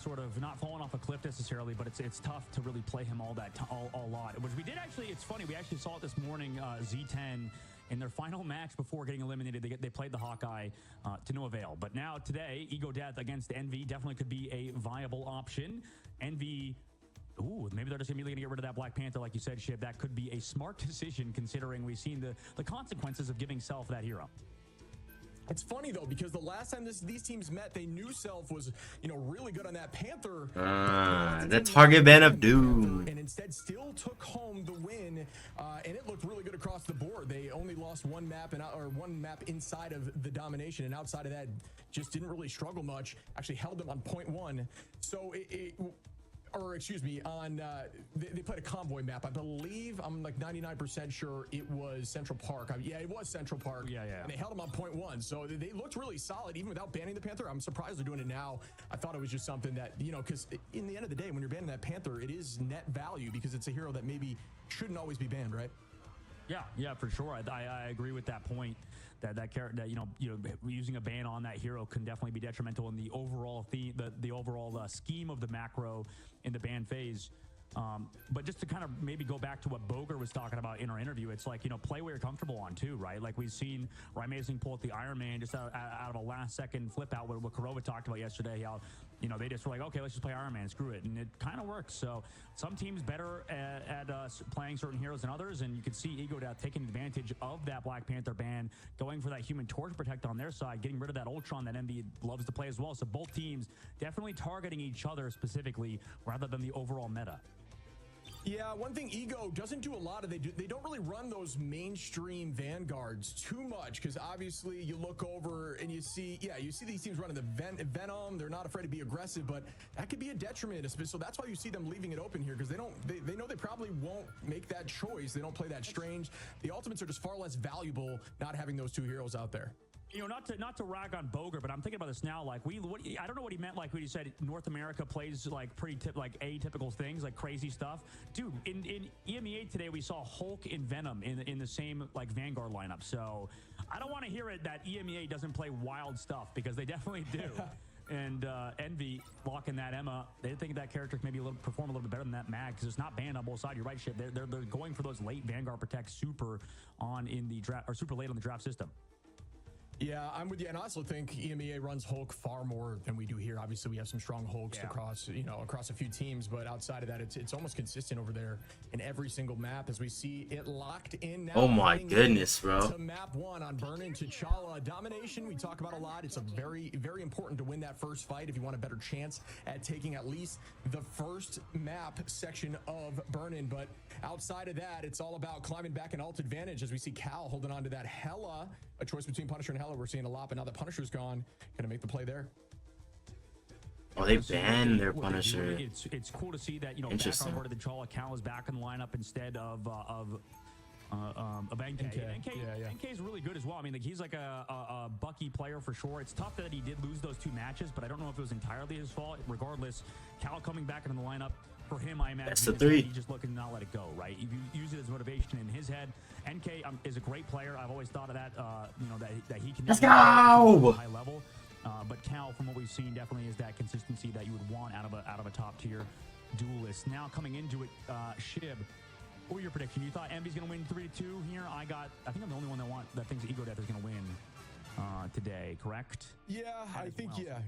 sort of not falling off a cliff necessarily, but it's tough to really play him all lot. Which we did actually. It's funny. We actually saw it this morning. Z10 in their final match before getting eliminated, they played the Hawkeye to no avail. But now today, Ego Death against Envy definitely could be a viable option. Envy. Ooh, maybe they're just immediately going to get rid of that Black Panther, like you said, Shib. That could be a smart decision considering we've seen the consequences of giving Self that hero. It's funny though, because the last time these teams met, they knew Self was, really good on that Panther. The target ban of doom. And instead still took home the win, and it looked really good across the board. They only lost one map inside of the domination, and outside of that, just didn't really struggle much. Actually held them on .1. So they played a convoy map. I believe, I'm like 99% sure it was Central Park. Yeah, it was Central Park. Yeah. And they held them on .1. So they looked really solid, even without banning the Panther. I'm surprised they're doing it now. I thought it was just something that, because in the end of the day, when you're banning that Panther, it is net value because it's a hero that maybe shouldn't always be banned, right? Yeah, for sure. I agree with that point. That character, that using a ban on that hero can definitely be detrimental in the overall theme, the overall scheme of the macro in the ban phase. But just to kind of maybe go back to what Boger was talking about in our interview, it's like, play where you're comfortable on too, right? Like we've seen Amazing pull out the Iron Man just out of a last second flip out, what Kurova talked about yesterday, how, they just were like, okay, let's just play Iron Man, screw it. And it kind of works. So some teams better at playing certain heroes than others. And you can see Ego Death taking advantage of that Black Panther ban, going for that Human Torch Protect on their side, getting rid of that Ultron that Envy loves to play as well. So both teams definitely targeting each other specifically rather than the overall meta. Yeah, one thing Ego doesn't do a lot of, they don't really run those mainstream vanguards too much, because obviously you look over and you see these teams running the Venom. They're not afraid to be aggressive, but that could be a detriment. So that's why you see them leaving it open here, because they know they probably won't make that choice. They don't play that strange. The ultimates are just far less valuable not having those two heroes out there. Not to rag on Boger, but I'm thinking about this now. Like I don't know what he meant. Like when he said North America plays like pretty atypical things, like crazy stuff. Dude, in EMEA today we saw Hulk and Venom in the same like Vanguard lineup. So I don't want to hear it that EMEA doesn't play wild stuff, because they definitely do. And Envy locking that Emma, they think that character can maybe perform a little bit better than that Mag, because it's not banned on both sides. You're right, shit. They're going for those late Vanguard Protect super on in the draft, or super late on the draft system. Yeah, I'm with you, and I also think EMEA runs Hulk far more than we do here. Obviously, we have some strong Hulks across a few teams, but outside of that, it's almost consistent over there in every single map as we see it locked in now. Oh my goodness, bro. To map 1 on Burnin' T'Challa. Domination, we talk about a lot. It's a very, very important to win that first fight if you want a better chance at taking at least the first map section of Burnin'. But outside of that, it's all about climbing back an ult advantage as we see Cal holding on to that Hela. A choice between Punisher and Hela we're seeing a lot, but now that Punisher's gone, gonna make the play there. Oh, they banned their Punisher. It's cool to see that, back on board the T'Challa, Cal is back in the lineup instead of NK. NK is really good as well. I mean, he's like a Bucky player for sure. It's tough that he did lose those 2 matches, but I don't know if it was entirely his fault. Regardless, Cal coming back into the lineup, for him, I imagine that's the 3. He's just looking to not let it go, right? You use it as motivation in his head. NK is a great player. I've always thought of that, that he can. Let's go! High level. But Cal, from what we've seen, definitely is that consistency that you would want out of a top tier duelist. Now coming into it, Shib, what were your prediction? You thought Envy's going to win 3-2 here? I think I'm the only one that thinks Ego Death is going to win today, correct? Yeah, I think, yeah.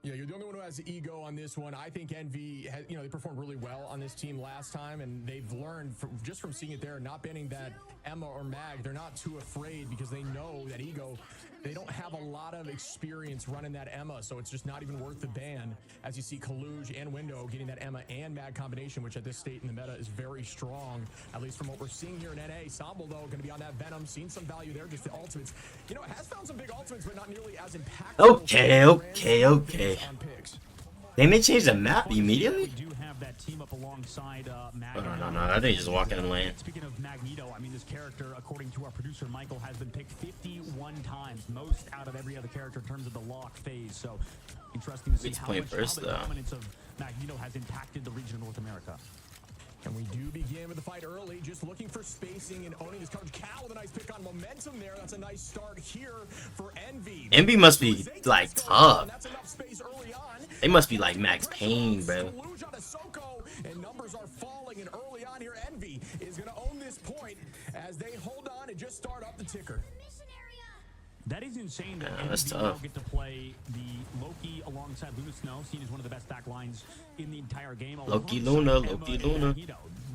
Yeah, you're the only one who has ego on this one. I think Envy, they performed really well on this team last time, and they've learned just from seeing it there, not banning that Emma or Mag. They're not too afraid because they know that Ego, they don't have a lot of experience running that Emma, so it's just not even worth the ban. As you see Kaluj and Window getting that Emma and Mag combination, which at this state in the meta is very strong, at least from what we're seeing here in NA. Samble, though, going to be on that Venom, seeing some value there, just the ultimates. It has found some big ultimates, but not nearly as impactful. Okay. They may change the map immediately? We do have that team up alongside Magneto. No. I think he's just walking in lane. Speaking of Magneto, I mean, this character, according to our producer Michael, has been picked 51 times, most out of every other character in terms of the lock phase. So interesting to see how the dominance of Magneto has impacted the region of North America. And we do begin with the fight early, just looking for spacing and owning this coverage. Cal with a nice pick on momentum there. That's a nice start here for Envy. Envy must be like tough. They must be like Max Payne, bro. And numbers are falling, and early on here, Envy is going to own this point as they hold on and just start up the ticker. That is insane that that's Envy tough. now get to play the Loki alongside Luna Snow, seen as one of the best back lines in the entire game. Loki Luna, Loki Luna.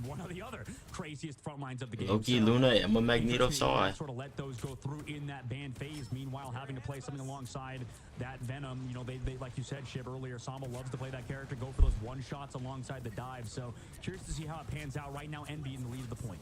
One of the other craziest front lines of the game. Loki Luna, Emma Magneto Saw. Sort of let those go through in that ban phase. Meanwhile, having to play something alongside that Venom, you know, they like you said, Shib, earlier, Samba loves to play that character, go for those one shots alongside the dive. So curious to see how it pans out. Right now, Envy in the lead of the point.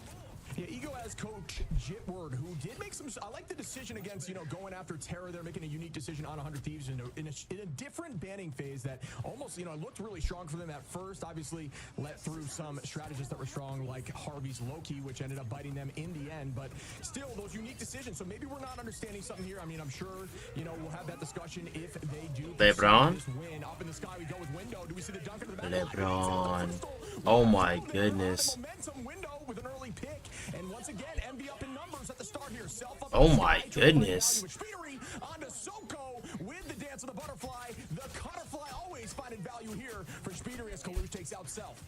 Yeah, Ego has Coach Jitward, who did make some. I like the decision against, you know, going after Terra. They're making a unique decision on 100 Thieves in a different banning phase that almost, you know, looked really strong for them at first. Obviously, let through some strategists that were strong, like Harvey's Loki, which ended up biting them in the end. But still, those unique decisions. So maybe we're not understanding something here. I mean, I'm sure, you know, we'll have that discussion if they do. LeBron. Win. Up in the sky, we go with Window. Do we see the dunk into the back? LeBron. Oh my goodness. Momentum Window with an early pick. And once again, Envy up in numbers at the start here. Oh my goodness. Onto Soko with the dance of the butterfly. The cutterfly always finding value here for Speedery as Kalush takes out Self.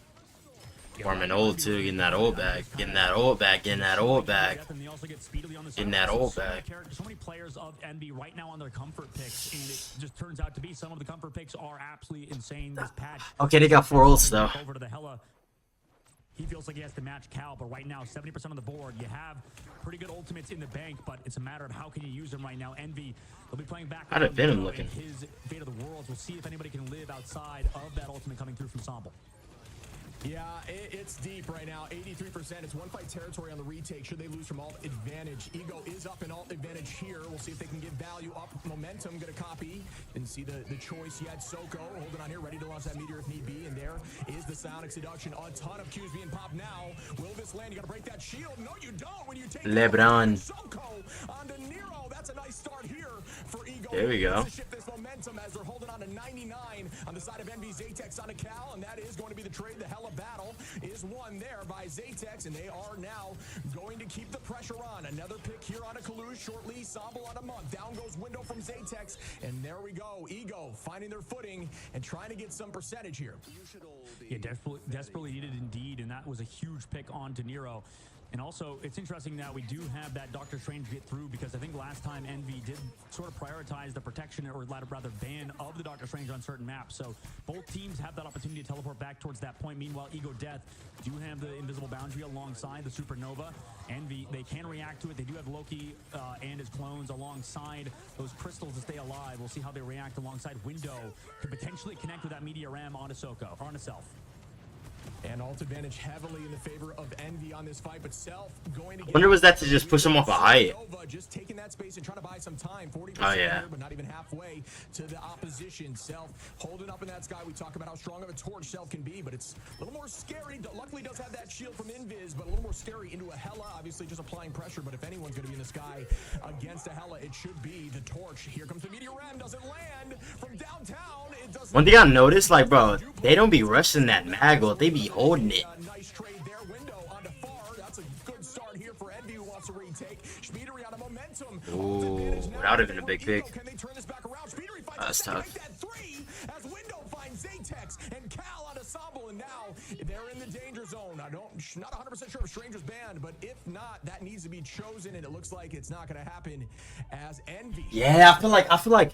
Farming old too, getting that old back, getting that old back, getting that old back, getting that old back. So many players of Envy right now on their comfort picks, and it just turns out to be some of the comfort picks are absolutely insane this patch. Okay, they got 4 ults though. Over to the Hela. He feels like he has to match Cal, but right now, 70% on the board. You have pretty good ultimates in the bank, but it's a matter of how can you use them right now. Envy, they'll be playing back. How did Venom looking? His Fate of the Worlds. We'll see if anybody can live outside of that ultimate coming through from Somble. Yeah, it's deep right now. 83%. It's one fight territory on the retake. Should they lose from alt advantage? Ego is up in alt advantage here. We'll see if they can give value up. Momentum going to copy and see the choice yet. Soko holding on here, ready to launch that meteor if need be. And there is the Sonic Seduction. A ton of Qs being popped now. Will this land? You got to break that shield. No, you don't. When you take LeBron. Soko onto Nero. That's a nice start here for Ego. There we go. Shift this momentum as they're holding on to 99 on the side of Envy. Zatex on a Cal, and that is going to be the trade. The Hella battle is won there by Zatex, and they are now going to keep the pressure on. Another pick here on a Kalush shortly. Samble on a month. Down goes Window from Zatex, and there we go. Ego finding their footing and trying to get some percentage here. Yeah, desperately needed indeed, and that was a huge pick on De Niro. And also, it's interesting that we do have that Doctor Strange get through, because I think last time Envy did sort of prioritize the protection, or rather ban of the Doctor Strange on certain maps. So both teams have that opportunity to teleport back towards that point. Meanwhile, Ego Death do have the invisible boundary alongside the Supernova. Envy, they can react to it. They do have Loki and his clones alongside those crystals to stay alive. We'll see how they react alongside Window to potentially connect with that Meteor M onto Soko, or onto Self. And alt advantage heavily in the favor of Envy on this fight, but Self going to get. Wonder was that to just push him off a height? Just taking that space and trying to buy some time. 40% oh yeah, here, but not even halfway to the opposition. Self holding up in that sky. We talk about how strong of a torch Self can be, but it's a little more scary. Luckily, does have that shield from Invis, but a little more scary into a Hela. Obviously, just applying pressure. But if anyone's going to be in the sky against a Hela, it should be the torch. Here comes the Meteor M. Doesn't land from downtown. It does. One thing I noticed, like, bro, they don't be rushing that Maggle. They be holding it. Nice trade there. Window onto Far. That's a good start here for Envy, who wants to retake. Speedery on a momentum. Ooh, that would have been a big pick. Can they turn this back around? Speedery finds that's tough. that three as Window finds Zatex and Cal on Ensemble, and now they're in the danger zone. I not 100% sure if Stranger's banned, but if not, that needs to be chosen, and it looks like it's not going to happen as Envy. Yeah, I feel like.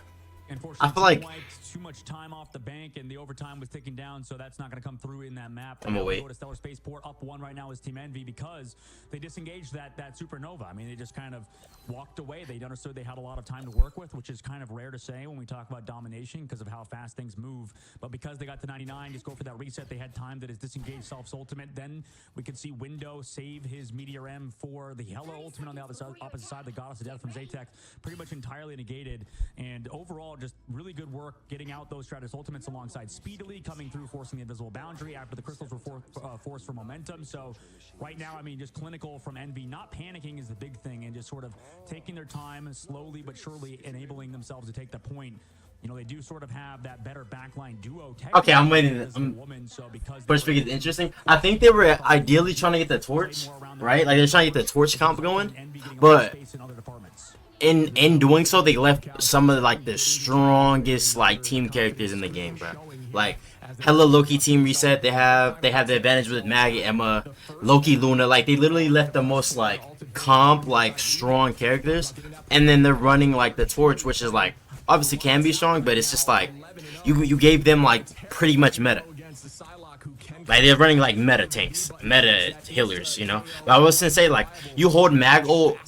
Unfortunately, too much time off the bank, and the overtime was ticking down, so that's not going to come through in that map. I'm away. Go to Stellar Spaceport, up 1 right now is Team Envy, because they disengaged that Supernova. I mean, they just kind of walked away. They understood they had a lot of time to work with, which is kind of rare to say when we talk about domination because of how fast things move. But because they got to 99, just go for that reset, they had time that is disengaged Self's ultimate. Then we could see Window save his Meteor M for the Hela ultimate on the opposite side, the Goddess of Death from Zatex, pretty much entirely negated. And overall, just really good work getting out those Stratus ultimates alongside Speedily coming through, forcing the invisible boundary after the crystals were forced for momentum. So right now, I mean, just clinical from Envy. Not panicking is the big thing, and just sort of taking their time and slowly but surely enabling themselves to take the point. you know, they do sort of have that better backline duo. Okay, I'm waiting. First pick is interesting. I think they were ideally trying to get the torch, right? Like they're trying to get the torch comp going, but in doing so, they left some of like the strongest like team characters in the game, bro. Like hella Loki team reset. They have the advantage with Maggie, Emma, Loki, Luna. Like they literally left the most like comp like strong characters, and then they're running like the torch, which is like obviously can be strong, but it's just like you gave them like pretty much meta. Like they're running like meta tanks, meta healers, you know. But I was gonna say like you hold mag ult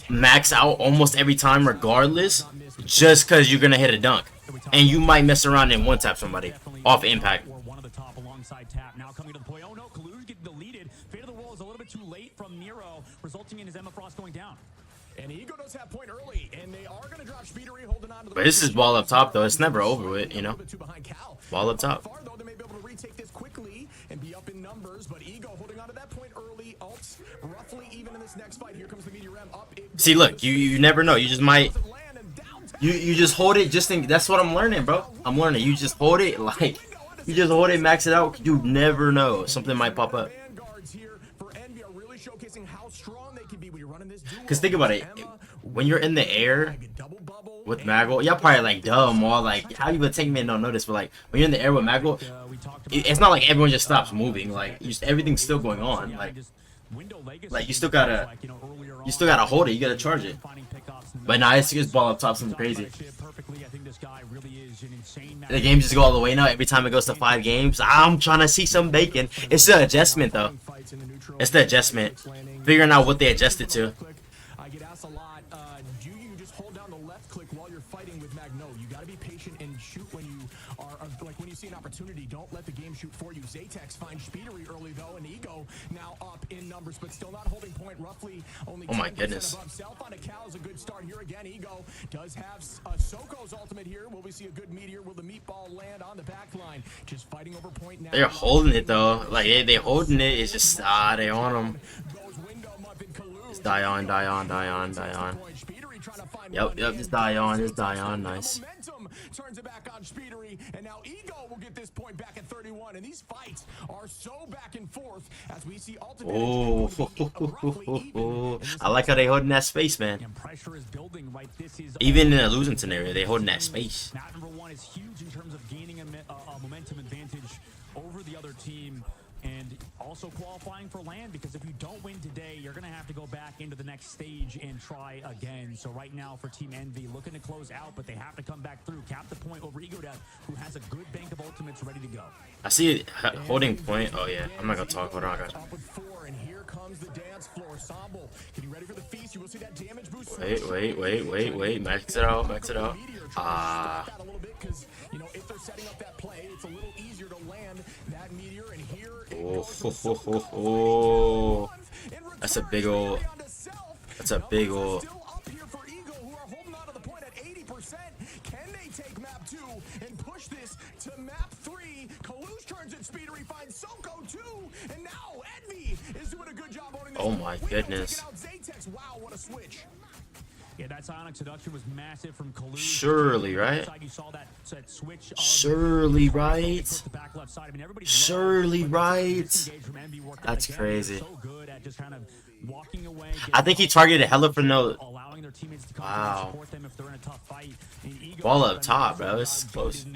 max out almost every time regardless, just cause you're gonna hit a dunk. And you might mess around and one tap somebody off impact. One of the top alongside tap. Now coming to the point. Oh no, Kalu's getting deleted. Fate of the World is a little bit too late from Nero, resulting in his Emma Frost going down. And Ego does have point early, and they are going to drop Speedery holding on to the. But this is ball up top though. It's never over with, you know. Ball up top. They may be able to retake this quickly and be up in numbers, but Ego holding on to that point early. Ults roughly even in this next fight. Here comes the Meteor M up. See, look, you never know. You just might. You just hold it. Just think. That's what I'm learning, bro. I'm learning. You just hold it like. You just hold it, max it out. You never know. Something might pop up. Because think about it. When you're in the air with Maggle, y'all probably like dumb or like how you would take me and don't notice, but like when you're in the air with Maggle, it's not like everyone just stops moving. Like everything's still going on. Like you still gotta hold it. You gotta charge it. But nah, it's just ball up top, something crazy. The game just go all the way now. Every time it goes to 5 games, I'm trying to see some bacon. It's the adjustment though. It's the adjustment. Figuring out what they adjusted to. I get asked a lot, do you just hold down the left click while you're fighting with Mag? No, you gotta be patient and shoot when you are, like when you see an opportunity. Don't let the game shoot for you. Zatex finds Speedery early though, and Ego now up in numbers, but still not holding point. Roughly only. Oh my goodness. Self on a Cal is a good start here again. Ego does have Soko's ultimate here. Will we see a good meteor? Will the meatball land on the back line? Just fighting over point now. They're holding it though. Like they holding it. It's just they on them. Just die on. Yep, just die on, nice. Turns it back on Speedery, and now Ego will get this point back at 31, and these fights are so back and forth as we see ultimate. Oh, I like how they holding that space, man. Even in a losing scenario, they holding that space. Map number 1 is huge in terms of gaining a momentum advantage over the other team. And also qualifying for land, because if you don't win today, you're going to have to go back into the next stage and try again. So right now for Team Envy, looking to close out, but they have to come back through. Cap the point over Ego Death, who has a good bank of ultimates ready to go. I see it holding point. Oh yeah, I'm not going to talk. Hold on, guys. Wait. Max it out. You know, if they're setting up that play, it's a little easier to land that meteor, and here Oh, that's a big old. Still up here for Eagle, who are holding on to the point at 80%. Can they take map 2 and push this to map 3? Kalush turns it. Speedery finds Soko too, and now Envy is doing a good job owning this. Oh my goodness. Wow, what a switch. Yeah, that Sonic seduction was massive from Kalush. Surely, right? Surely, right? Surely, right? That's crazy. I think he targeted hella for no. Wow. Ball up top, bro. It's close.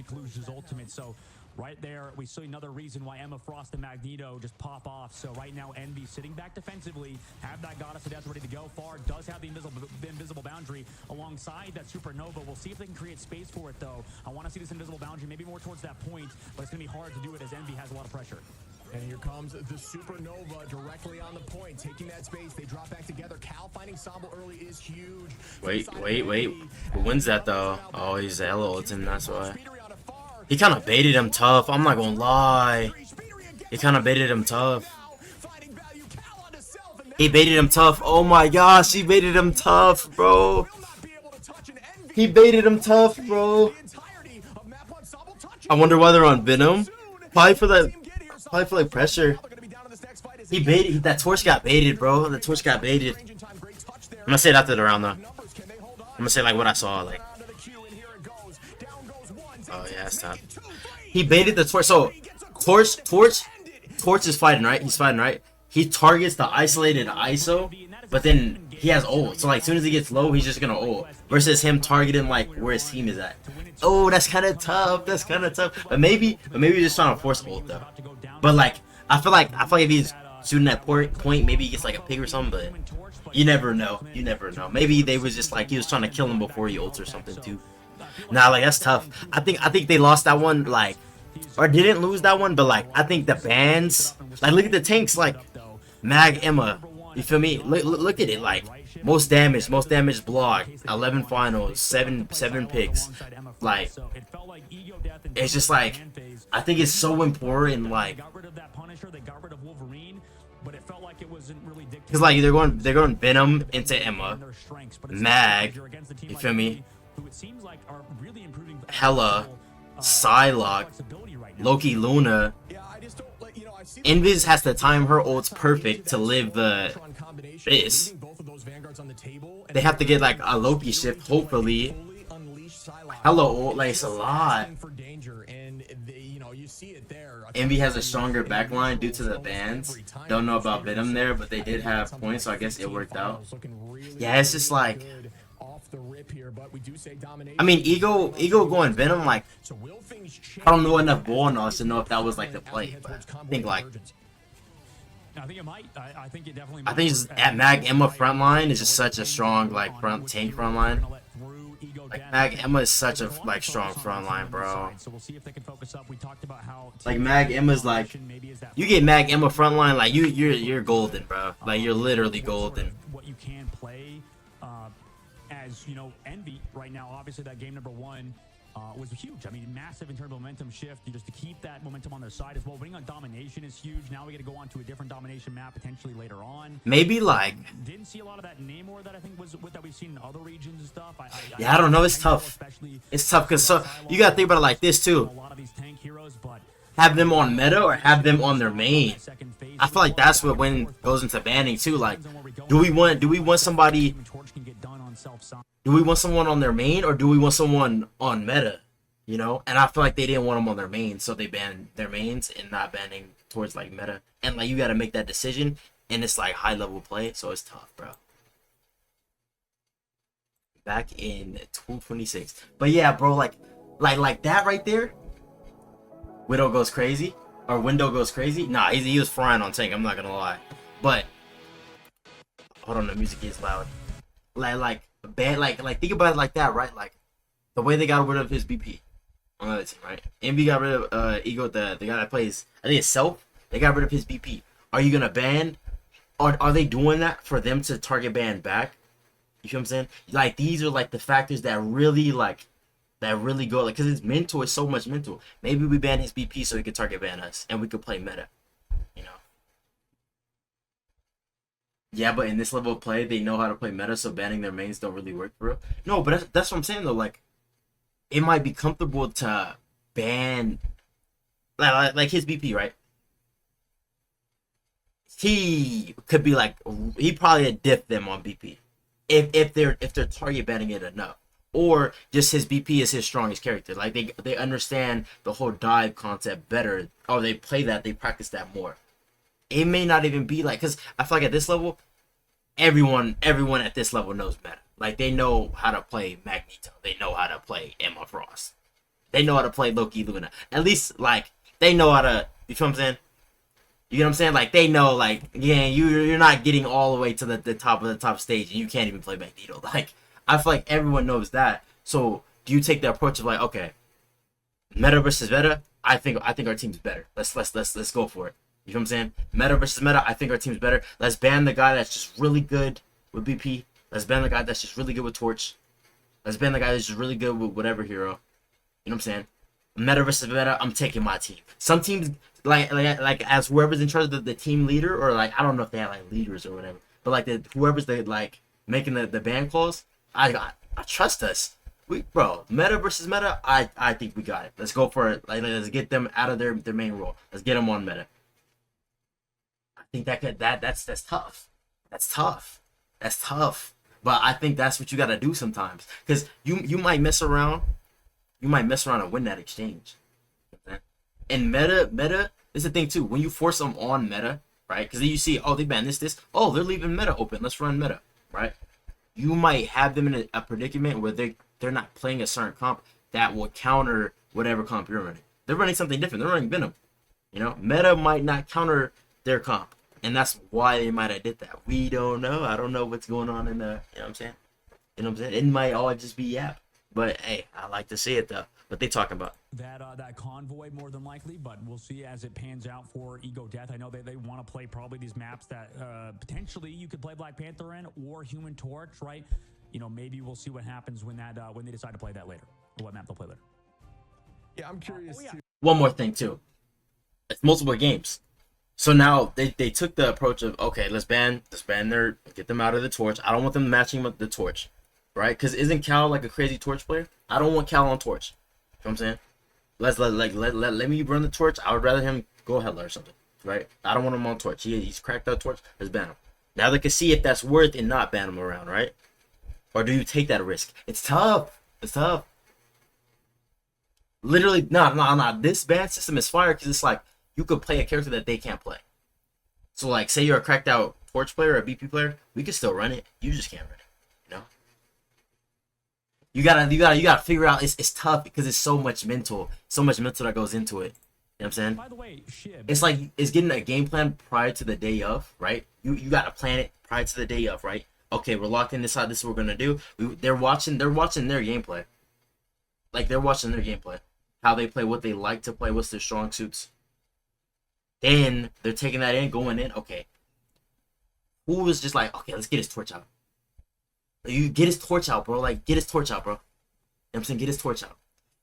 Right there, we see another reason why Emma Frost and Magneto just pop off. So right now, Envy sitting back defensively, have that Goddess of Death ready to go. Far does have the invisible boundary alongside that Supernova. We'll see if they can create space for it, though. I want to see this invisible boundary maybe more towards that point, but it's going to be hard to do it as Envy has a lot of pressure. And here comes the Supernova directly on the point, taking that space. They drop back together. Cal finding Sable early is huge. Wait. Who wins that, though? Oh, he's hella ultimate, that's why. He kind of baited him tough. I'm not gonna lie. He kind of baited him tough. He baited him tough. Oh my gosh, he baited him tough, bro. He baited him tough, bro. I wonder why they're on Venom. Probably for like pressure. He baited. That torch got baited, bro. The torch got baited. I'm gonna say it after the round though. I'm gonna say like what I saw, like. Oh yeah, stop. He baited the torch. So Torch is fighting, right? He's fighting, right? He targets the isolated ISO, but then he has ult. So like, as soon as he gets low, he's just gonna ult. Versus him targeting like where his team is at. Oh, that's kind of tough. That's kind of tough. But maybe he's just trying to force ult though. But like, I feel like if he's shooting that point, maybe he gets like a pig or something. But you never know. You never know. Maybe they was just like he was trying to kill him before he ults or something too. Nah, like that's tough. I think they lost that one, like, or didn't lose that one, but like I think the bans, like look at the tanks, like Mag Emma, you feel me? Look at it, like most damage block, 11 finals, 7 picks, like it's just like I think it's so important, like because like they're going Venom into Emma, Mag, you feel me? Hella, Psylocke, Loki Luna. Invis has to time her ults perfect to live the this. They have to get like a Loki shift, hopefully. Hello ult, like it's a lot. Envy has a stronger backline due to the bans. Don't know about Venom there, but they did have points, so I guess it worked out. Yeah, it's just like, I mean, Ego going Venom, like, I don't know enough ball knowledge to know if that was like the play, but I think like, I think just at Mag Emma frontline is just such a strong like tank frontline. Like Mag Emma is such a like strong frontline, bro. Like Mag Emma's like, you get Mag Emma frontline, like you're golden, bro. Like you're literally golden. What you can play, as you know, Envy right now. Obviously, that game number 1 was huge. I mean, massive in terms of momentum shift. Just to keep that momentum on their side as well. Winning on domination is huge. Now we got to go on to a different domination map potentially later on. Maybe like didn't see a lot of that Namor that I think was that we've seen in other regions and stuff. Yeah, I don't know. It's tough. It's tough because so you gotta think about it like this too. A lot of these tank heroes, but have them on meta or have them on their main. I feel like that's what when goes into banning too. Like, do we want somebody? Do we want someone on their main or do we want someone on meta? You know, and I feel like they didn't want them on their main, so they banned their mains and not banning towards like meta. And like you got to make that decision, and it's like high level play, so it's tough, bro. Back in 2026, but yeah, bro, like that right there. Widow goes crazy, or Window goes crazy. Nah, he was frying on tank. I'm not gonna lie, but hold on, the music is loud. Like think about it like that, right? Like the way they got rid of his BP on the other team, right? Envy got rid of Ego, the guy that plays, I think it's Self. They got rid of his BP. Are you gonna ban? Are they doing that for them to target ban back? You feel what I'm saying? Like these are like the factors that really go, like, because it's mental. It's so much mental. Maybe we ban his BP so he could target ban us and we could play meta. You know. Yeah, but in this level of play, they know how to play meta, so banning their mains don't really work for real. No, but that's what I'm saying though. Like, it might be comfortable to ban, like his BP, right? He could be like, he probably diff them on BP if they're target banning it enough, or just his BP is his strongest character. Like they understand the whole dive concept better, or they play that, they practice that more. It may not even be like, because I feel like at this level, everyone at this level knows meta. Like they know how to play Magneto. They know how to play Emma Frost. They know how to play Loki Luna. At least like they know how to. You feel what I'm saying? You get what I'm saying? Like they know, like, yeah, you're not getting all the way to the top of the top stage, and you can't even play Magneto. Like I feel like everyone knows that. So do you take the approach of like, okay, meta versus meta? I think our team's better. Let's go for it. You know what I'm saying? Meta versus meta, I think our team's better. Let's ban the guy that's just really good with BP. Let's ban the guy that's just really good with Torch. Let's ban the guy that's just really good with whatever hero. You know what I'm saying? Meta versus meta, I'm taking my team. Some teams, like as whoever's in charge of the team leader, or like, I don't know if they have like leaders or whatever, but like whoever's like making the ban calls, I trust us. Bro, meta versus meta, I think we got it. Let's go for it. Like, let's get them out of their main role. Let's get them on meta. I think that's tough. That's tough. But I think that's what you gotta do sometimes. Because you might mess around you might mess around and win that exchange. And meta, this is the thing too. When you force them on meta, right? Because then you see, oh, they banned this. Oh, they're leaving meta open. Let's run meta, right? You might have them in a predicament where they're not playing a certain comp that will counter whatever comp you're running. They're running something different. They're running Venom. You know, meta might not counter their comp, and that's why they might have did that. We don't know. I don't know what's going on in the. You know what I'm saying? You know what I'm saying? It might all just be Yap. But hey, I like to see it though. What they talking about? That convoy more than likely, but we'll see as it pans out for Ego Death. I know they want to play probably these maps that potentially you could play Black Panther in or Human Torch, right? You know, maybe we'll see what happens when they decide to play that later, or what map they'll play later. Yeah, I'm curious too. One more thing too. It's multiple games. So now they took the approach of, okay, let's ban get them out of the Torch. I don't want them matching with the Torch, right? Because isn't Cal like a crazy Torch player? I don't want Cal on Torch. You know what I'm saying? Let me run the Torch. I would rather him go Hella or something, right? I don't want him on Torch. He's cracked out Torch. Let's ban him. Now they can see if that's worth and not ban him around, right? Or do you take that risk? It's tough. It's tough. Literally, no. This ban system is fire because it's like you could play a character that they can't play. So like, say you're a cracked out Torch player or a BP player, we can still run it. You just can't run it. You know. You gotta figure out. It's tough because it's so much mental that goes into it. You know what I'm saying? By the way, it's like it's getting a game plan prior to the day of, right? You gotta plan it prior to the day of, right? Okay, we're locked in this side. This is what we're gonna do. They're watching their gameplay. Like they're watching their gameplay, how they play, what they like to play, what's their strong suits. Then they're taking that in, going in. Okay, who was just like, okay, let's get his Torch out. You get his Torch out, bro. Like, get his Torch out, bro. You know what I'm saying? Get his Torch out.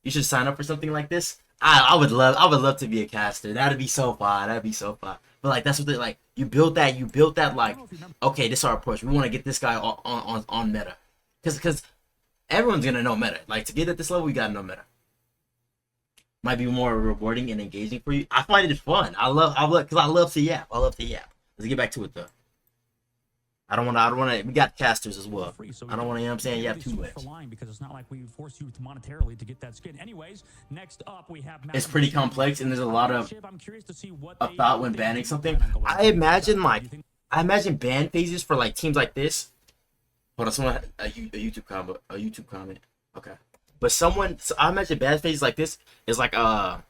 You should sign up for something like this. I would love to be a caster. That'd be so fun. That'd be so fun. But like, that's what they like. You built that like, okay, this is our approach. We want to get this guy on meta, because everyone's gonna know meta. Like, to get at this level, we gotta know meta. Might be more rewarding and engaging for you. I find it fun. I love to yap. Let's get back to it though. I don't want to. We got casters as well. I don't want to. You know what I'm saying? You have too much. Because it's not like we force you monetarily to get that skin. Anyways, next up we have. It's pretty complex, and there's a lot of thought when banning something. I imagine ban phases for like teams like this. Hold on, someone a YouTube comment. Okay, but I imagine ban phases like this is like a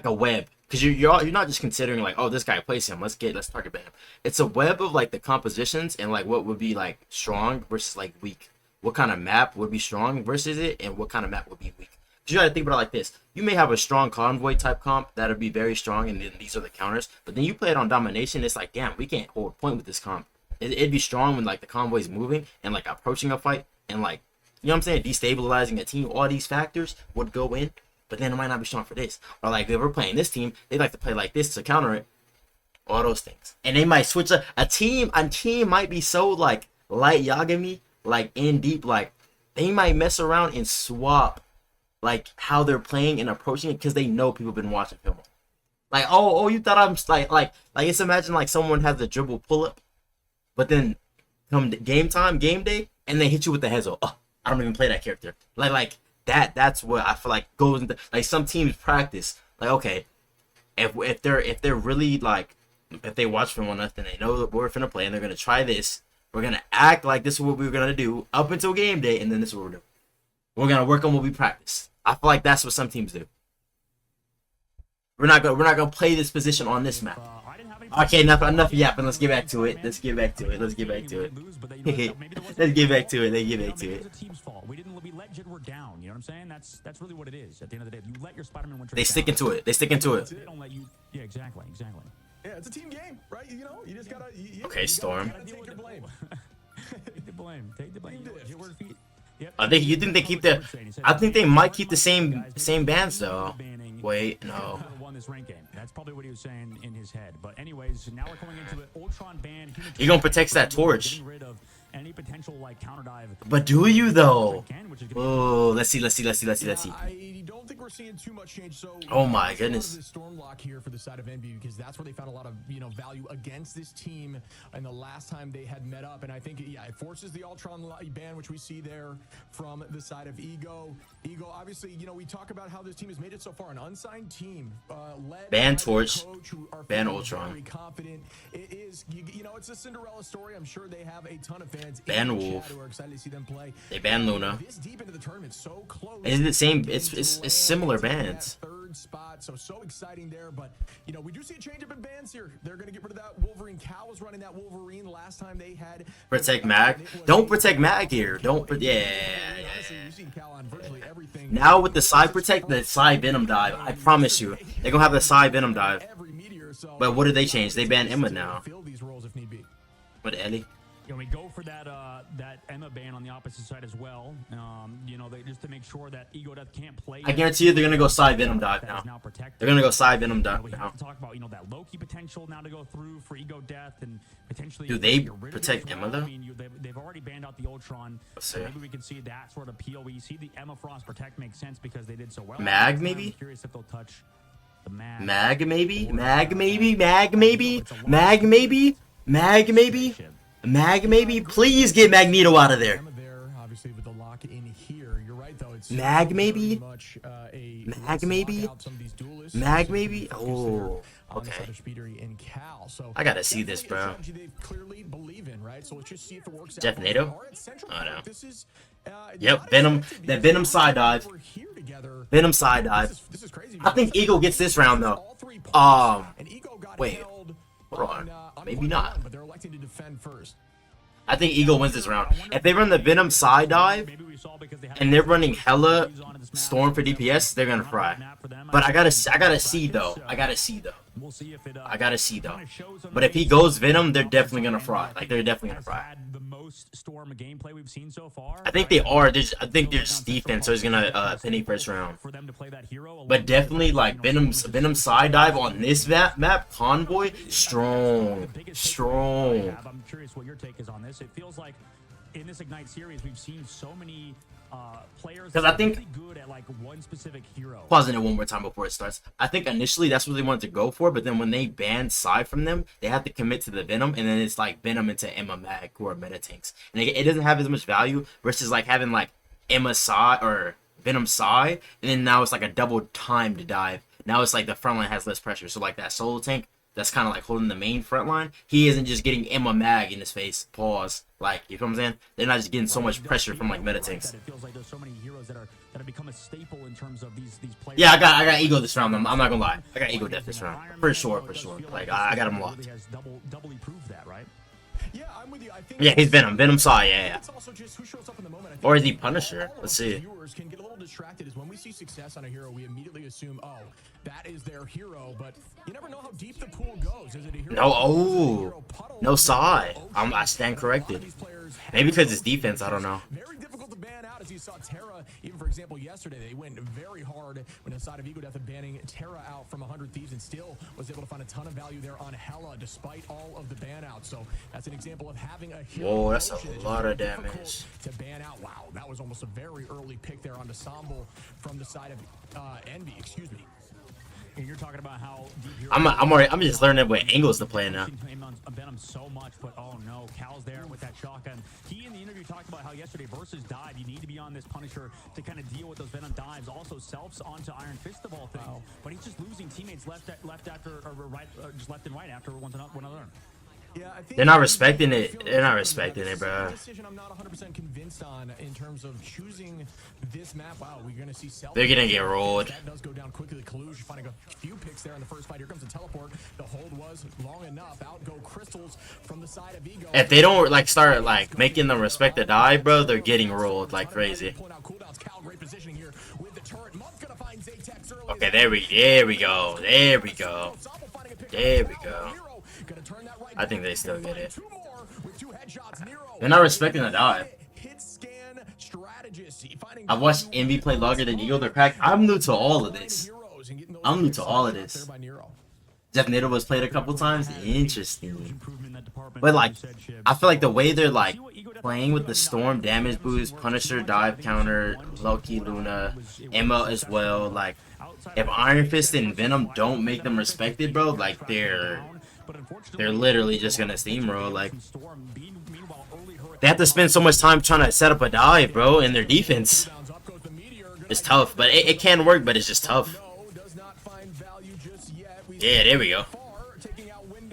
web. Because you're not just considering like, oh, this guy plays him, let's target ban him. It's a web of like the compositions and like what would be like strong versus like weak. What kind of map would be strong versus it, and what kind of map would be weak. Because you gotta think about it like this: you may have a strong convoy type comp that would be very strong, and then these are the counters. But then you play it on domination, it's like, damn, we can't hold point with this comp. It'd be strong when like the convoy's moving and like approaching a fight and like, you know what I'm saying, destabilizing a team. All these factors would go in. But then it might not be strong for this. Or like if we're playing this team, they like to play like this to counter it. All those things. And they might switch a team might be so like light Yagami, like in deep, like they might mess around and swap like how they're playing and approaching it because they know people have been watching film. Like, oh, you thought I'm like just imagine like someone has a dribble pull up, but then come game day, and they hit you with the heads. Oh, I don't even play that character. Like that's what I feel like goes into, like, some teams practice like, okay, if they're really like, if they watch film enough, then they know that we're finna play and they're gonna try this. We're gonna act like this is what we're gonna do up until game day, and then this is what we're doing. We're gonna work on what we practice. I feel like that's what some teams do. We're not gonna play this position on this map. Okay, enough yapping. Let's get back to it. Let's get back to it. Let's get back to it. We let Jid work down. You know what I'm saying? That's really what it is. At the end of the day, if you let your Spider-Man win, they stick into it. They don't let you. Yeah, exactly. Yeah, it's a team game, right? You know, you just gotta. Okay, Storm. Take your blame. Take the blame. Yep. I think they keep I think they might keep the same bands though. Wait, no. this rank game. That's probably what he was saying in his head. But anyways, now we're going into it. Ultron ban. He gonna protect that torch. Rid of any potential like counter dive. But do you though? Oh, let's see. I don't think we're seeing too much change. So oh my goodness. Storm lock here for the side of Envy, because that's where they found a lot of value against this team and the last time they had met up. And I think it forces the Ultron ban, which we see there from the side of Ego. Ego, obviously, we talk about how this team has made it so far, an unsigned team, led ban by Torch, coach, who are ban Ultron. very confident. It is, it's a Cinderella story. I'm sure they have a ton of fans. Ban Wolf. Who are excited to see them play. They ban Luna. This deep into the tournament, so close. It's the same. It's similar bans. Third spot, so exciting there. But we do see a change up in bans here. They're gonna get rid of that Wolverine. Cal was running that Wolverine last time they had. Protect Mag. Don't protect Mag here. Don't. Yeah. Now with the side protect, the side Venom dive. I promise you, they're gonna have the side Venom dive. But what did they change? They ban Emma now. But Ellie. We go for that that Emma ban on the opposite side as well. Just to make sure that Ego Death can't play. I guarantee you they're gonna go side Venom dive now. They're gonna go side Venom dive we now. have to talk about that Loki potential now to go through for Ego Death and potentially. Do they protect Emma though? I mean, they've already banned out the Ultron. So maybe we can see that sort of appeal. We see the Emma Frost protect makes sense because they did so well. Mag maybe. I'm curious if they'll touch the Mag. Mag maybe. Mag maybe. Mag maybe. Mag maybe. Mag maybe. Mag maybe. Please get Magneto out of there. Obviously with the lock in here, you're right though. It's Mag maybe. Mag maybe. Mag maybe. Oh, okay. I gotta see this, bro. Jeff Nato? Oh no. Yep, Venom. That Venom side dive. Venom side dive. I think Eagle gets this round though. Wait. Hold on. Maybe not. I think Eagle wins this round. If they run the Venom side dive and they're running hella Storm for DPS, they're gonna fry. But I gotta see though. I gotta see though. But if he goes Venom, they're definitely gonna fry. Like they're definitely gonna fry. I think they are. I think there's defense, so he's gonna penny first round. But definitely like Venom side dive on this map, Convoy, strong. I'm curious what your take is on this. It feels like in this Ignite series we've seen so many players because I think really good at like one specific hero. Pausing it one more time before it starts. I think initially that's what they wanted to go for, but then when they banned Psy from them, they have to commit to the Venom, and then it's like Venom into Emma Mag, who are meta tanks, and it doesn't have as much value versus like having like Emma Psy or Venom Psy, and then now it's like a double time to dive. Now it's like the front line has less pressure, so like that solo tank that's kind of like holding the main front line, he isn't just getting Emma Mag in his face. Pause. Like, you know what I'm saying? They're not just getting so much pressure from like meta tanks. It feels like there's so many heroes that have become a staple in terms of these players. Yeah, I got Ego this round. I'm not gonna lie. I got Ego Death this round for sure. Like I got him locked. Doubly proved that, right? Yeah, I'm with you. I think yeah, he's Venom. Venom Psy. Yeah. Or is he Punisher? Let's see. Can get a little distracted is when we see success on a hero, we immediately assume, oh, that is their hero, but you never know how deep the pool goes. Is it a hero? No, no Psy. I stand corrected. Maybe because it's defense, I don't know. Very difficult to ban out, as you saw Terra, even for example, yesterday, they went very hard when the side of Ego Death of banning Terra out from 100 Thieves and still was able to find a ton of value there on Hela despite all of the ban outs. So that's an example of having a hero. Whoa, that's a lot of damage. To ban out. Wow, that was almost a very early pick there on Ensemble from the side of Envy, excuse me. And you're talking about how I'm just learning what angles to play now. Venom so much, but oh no, Cal's there with that shotgun. He in the interview talked about how yesterday versus dive, you need to be on this Punisher to kind of deal with those Venom dives. Also selfs onto Iron Fist of all things, but he's just losing teammates left after or right, just left and right after one another. Yeah, I think they're not respecting it. They're not respecting it, bro. Decision I'm not 100% convinced on in terms of choosing this map. Wow, we're gonna see self. They're gonna get rolled. That does go down quickly. Kalush finding a few picks there in the first fight. Here comes the teleport. The hold was long enough. Out go Crystals from the side of Ego. If they don't like start like making them respect the dive, bro, they're getting rolled like crazy. Okay, there we go. There we go. There we go. I think they still get it. They're not respecting the dive. I've watched Envy play longer than Ego. They're cracked. I'm new to all of this. I'm new to all of this. Jeff Nader was played a couple times. Interesting. But like, I feel like the way they're like playing with the Storm damage boost, Punisher dive counter, Loki, Luna, Emma as well. Like, if Iron Fist and Venom don't make them respected, bro, like they're literally just gonna steamroll. Like, they have to spend so much time trying to set up a dive, bro, in their defense. It's tough, but it can work, but it's just tough. Yeah, there we go.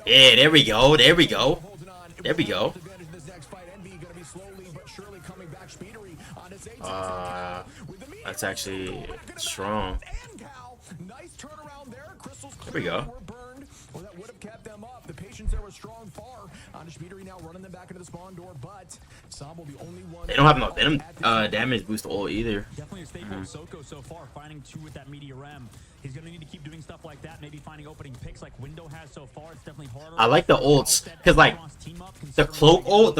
Yeah, there we go. There we go. There we go. That's actually strong. There we go. They don't have no Venom damage boost ult either. Definitely a staple of Soko so far, finding 2 with that Meteor M. He's gonna need to keep doing stuff like that, maybe finding opening picks like Window has so far. It's definitely harder. I like the ults, because like the cloak ult,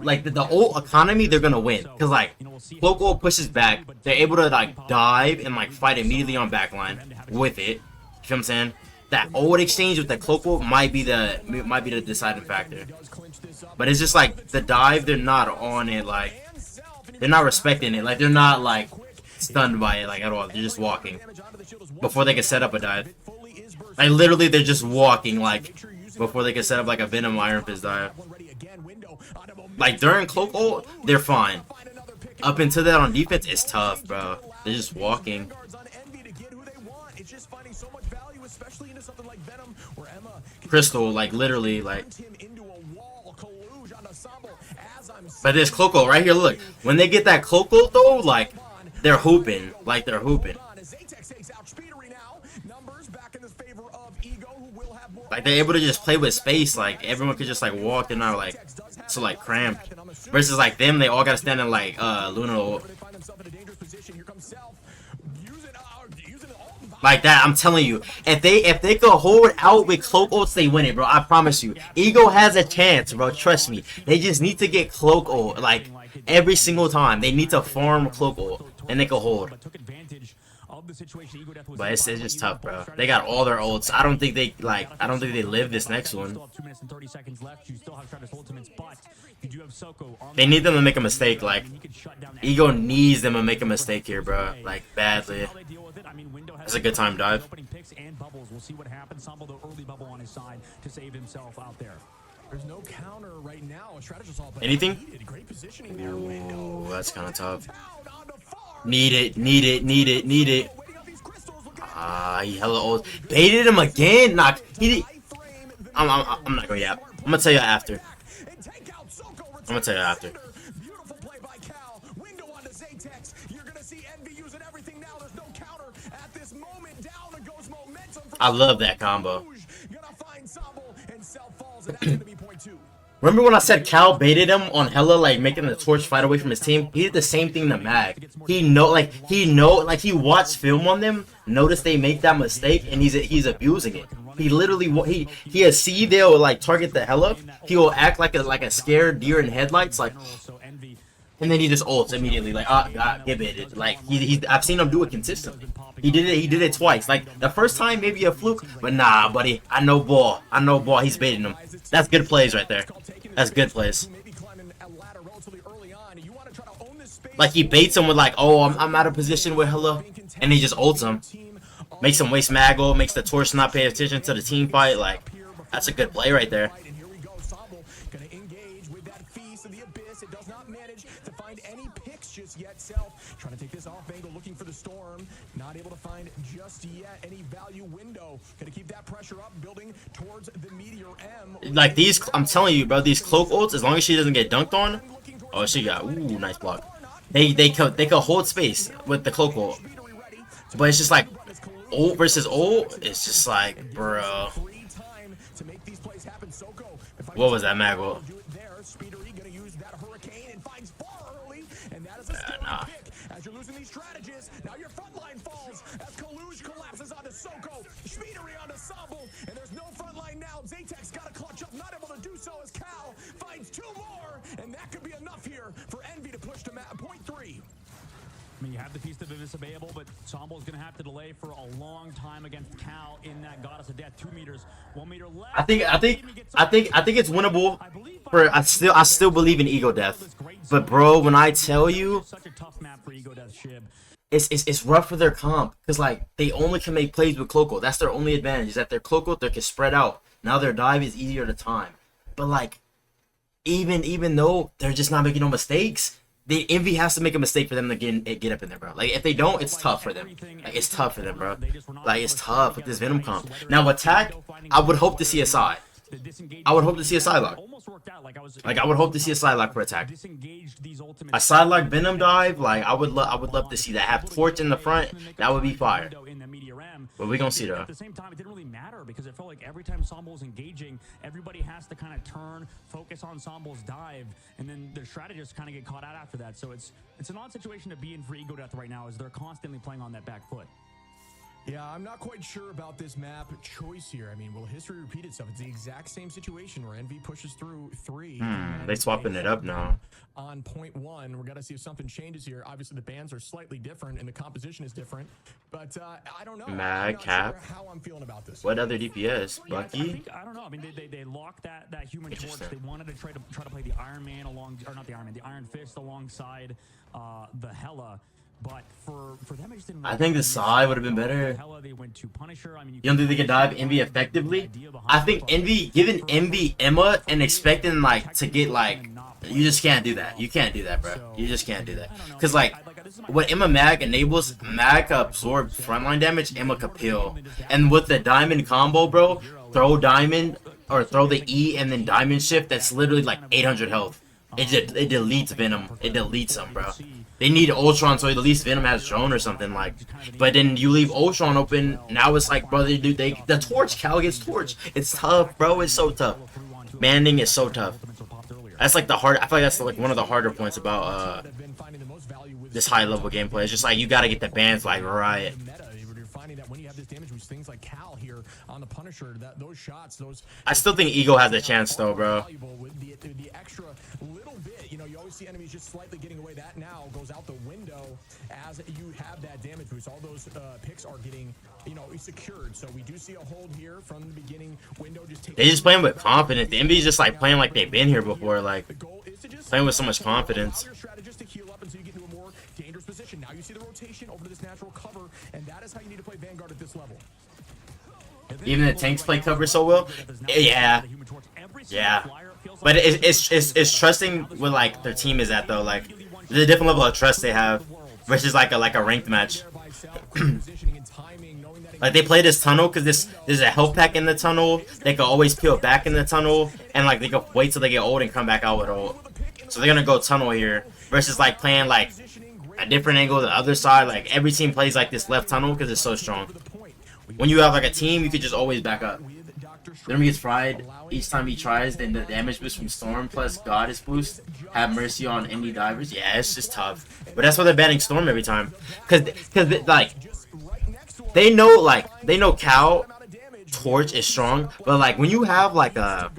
like the ult economy, they're gonna win. Because like cloak ult pushes back, they're able to like dive and like fight immediately on backline with it. You know what I'm saying? That ult exchange with the cloak ult might be the deciding factor. But it's just like the dive, they're not on it, like they're not respecting it, like they're not like stunned by it like at all. They're just walking before they can set up a dive. Like literally they're just walking like before they can set up like a Venom Iron Fist dive. Like during cloak ult, they're fine. Up until that on defense, it's tough, bro. They're just walking. Crystal, like literally, like. But there's cloak ult right here. Look, when they get that cloak ult though, like they're hooping, like they're hooping. Like they're able to just play with space. Like everyone could just like walk and not like so like cramped. Versus like them, they all gotta stand in like Luna ult. Like that, I'm telling you, if they could hold out with cloak ults, they win it, bro. I promise you. Ego has a chance, bro. Trust me. They just need to get cloak ult like every single time. They need to farm cloak ult, and they can hold. But it's just tough, bro. They got all their ults. I don't think they live this next one. They need them to make a mistake. Like Ego needs them to make a mistake here, bro. Like badly. That's a good time dive. We'll see what happens. Sambo the early bubble on his side to save himself out there. There's no counter right now. Anything? Ooh, that's kind of tough. Need it, need it, need it, need it. Ah, he hella old. Baited him again. Knock. I'm not going yap. I'm gonna tell you after. I'm gonna tell you after. I love that combo. Remember when I said Cal baited him on hella, like making the torch fight away from his team? He did the same thing to Mag. He watched film on them, noticed they make that mistake, and he's abusing it. He literally he has see they'll like target the hella. He will act like a scared deer in headlights, like, and then he just ults immediately, like God, get baited. Like I've seen him do it consistently. He did it twice. Like the first time maybe a fluke, but nah, buddy. I know ball. He's baiting him. That's good plays right there. That's good plays. Like he baits him with like, oh, I'm out of position with hella, and he just ults him, makes him waste Maggle, makes the torch not pay attention to the team fight. Like that's a good play right there. Trying to take this off angle, looking for the storm. Not able to find just yet any value window. Gonna keep that pressure up, building towards the Meteor M. Like these, I'm telling you, bro, these cloak ults, as long as she doesn't get dunked on. Oh, she got, ooh, nice block. They could hold space with the cloak ult. But it's just like, ult versus ult, it's just like, bro. What was that mag ult? Nah. As you're losing these strategists, now your front line falls as Kalush collapses onto Soko, Schmiedery onto Sambo, and there's no front line now. Zatex got to clutch up, not able to do so as Cal finds 2 more, and that could be enough here for Envy to push to point 3. I mean, have the piece of Vivis available, but Sombo's gonna have to delay for a long time against Cal in that Goddess of Death. 2 meters, 1 meter left. I think it's winnable. I still believe in Ego Death. But bro, when I tell you, Such a tough map for Ego Death, Shib. it's rough for their comp because like they only can make plays with Cloco. That's their only advantage, is that their Cloco they can spread out. Now their dive is easier to time. But like even though they're just not making no mistakes, the Envy has to make a mistake for them to get up in there, bro. Like if they don't, it's tough for them. Like it's tough for them, bro. Like it's tough with this Venom comp. Now attack, I would hope to see a side. I would hope to see a side lock. Like I would hope to see a side lock for attack. A side lock Venom dive, like I would love to see that. Have Torch in the front, that would be fire. But we gonna see though. At the same time, it didn't really matter because it felt like every time Sombo's engaging, everybody has to kind of turn, focus on Sombo's dive, and then the strategists kind of get caught out after that. So it's an odd situation to be in for Ego Death right now, as they're constantly playing on that back foot. Yeah, I'm not quite sure about this map choice here. I mean, will history repeat itself? It's the exact same situation where Envy pushes through 3. They swapping it up now. On point 1, we're gonna see if something changes here. Obviously, the bands are slightly different and the composition is different. But I don't know. Mad Cap. Sure how I'm feeling about this. What other DPS? Bucky? I don't know. I mean, they locked that human torch. They wanted to try to play the Iron Man along, or not the Iron Man, the Iron Fist alongside the Hela. But for them, it just didn't. I think the side would have been better. They went to Punisher. I mean, You don't think they can dive Envy effectively? I think giving Envy Emma and expecting like to get like, you just can't do that. You can't do that, bro. You just can't do that. Cause like, what Emma Mag enables, Mag can absorb frontline damage, Emma can peel. And with the diamond combo, bro, throw diamond or throw the E and then diamond shift. That's literally like 800 health. It deletes Venom. It deletes them, bro. They need Ultron, so at least Venom has drone or something like. But then you leave Ultron open. Now it's like, bro, the torch. Cal gets torch. It's tough, bro. It's so tough. Banding is so tough. That's like the hard. I feel like that's like one of the harder points about this high level gameplay. It's just like you gotta get the bands like right. Things like Cal here on the Punisher, those shots, I still think Ego has a chance though, bro. The extra little bit, you know, you always see enemies just slightly getting away. That now goes out the window as you have that damage boost. All those picks are getting, you know, secured. So we do see a hold here from the beginning. Window they just playing with confidence. The MV's just like playing like they've been here before, like playing with so much confidence. Dangerous position. Now you see the rotation over to this natural cover, and that is how you need to play Vanguard at this level. Even the tanks play cover so well. Yeah. But it's trusting what like their team is at though. Like there's a different level of trust they have versus like a ranked match. Like they play this tunnel because there's a health pack in the tunnel. They can always peel back in the tunnel, and like they can wait till they get old and come back out with ult. So they're gonna go tunnel here versus like playing like a different angle to the other side. Like every team plays like this left tunnel because it's so strong. When you have like a team, you could just always back up. Then he gets fried each time he tries. Then the damage boost from Storm plus Goddess boost. Have mercy on any divers. Yeah, it's just tough. But that's why they're banning Storm every time. Cause like they know Cal Torch is strong. But like when you have like a,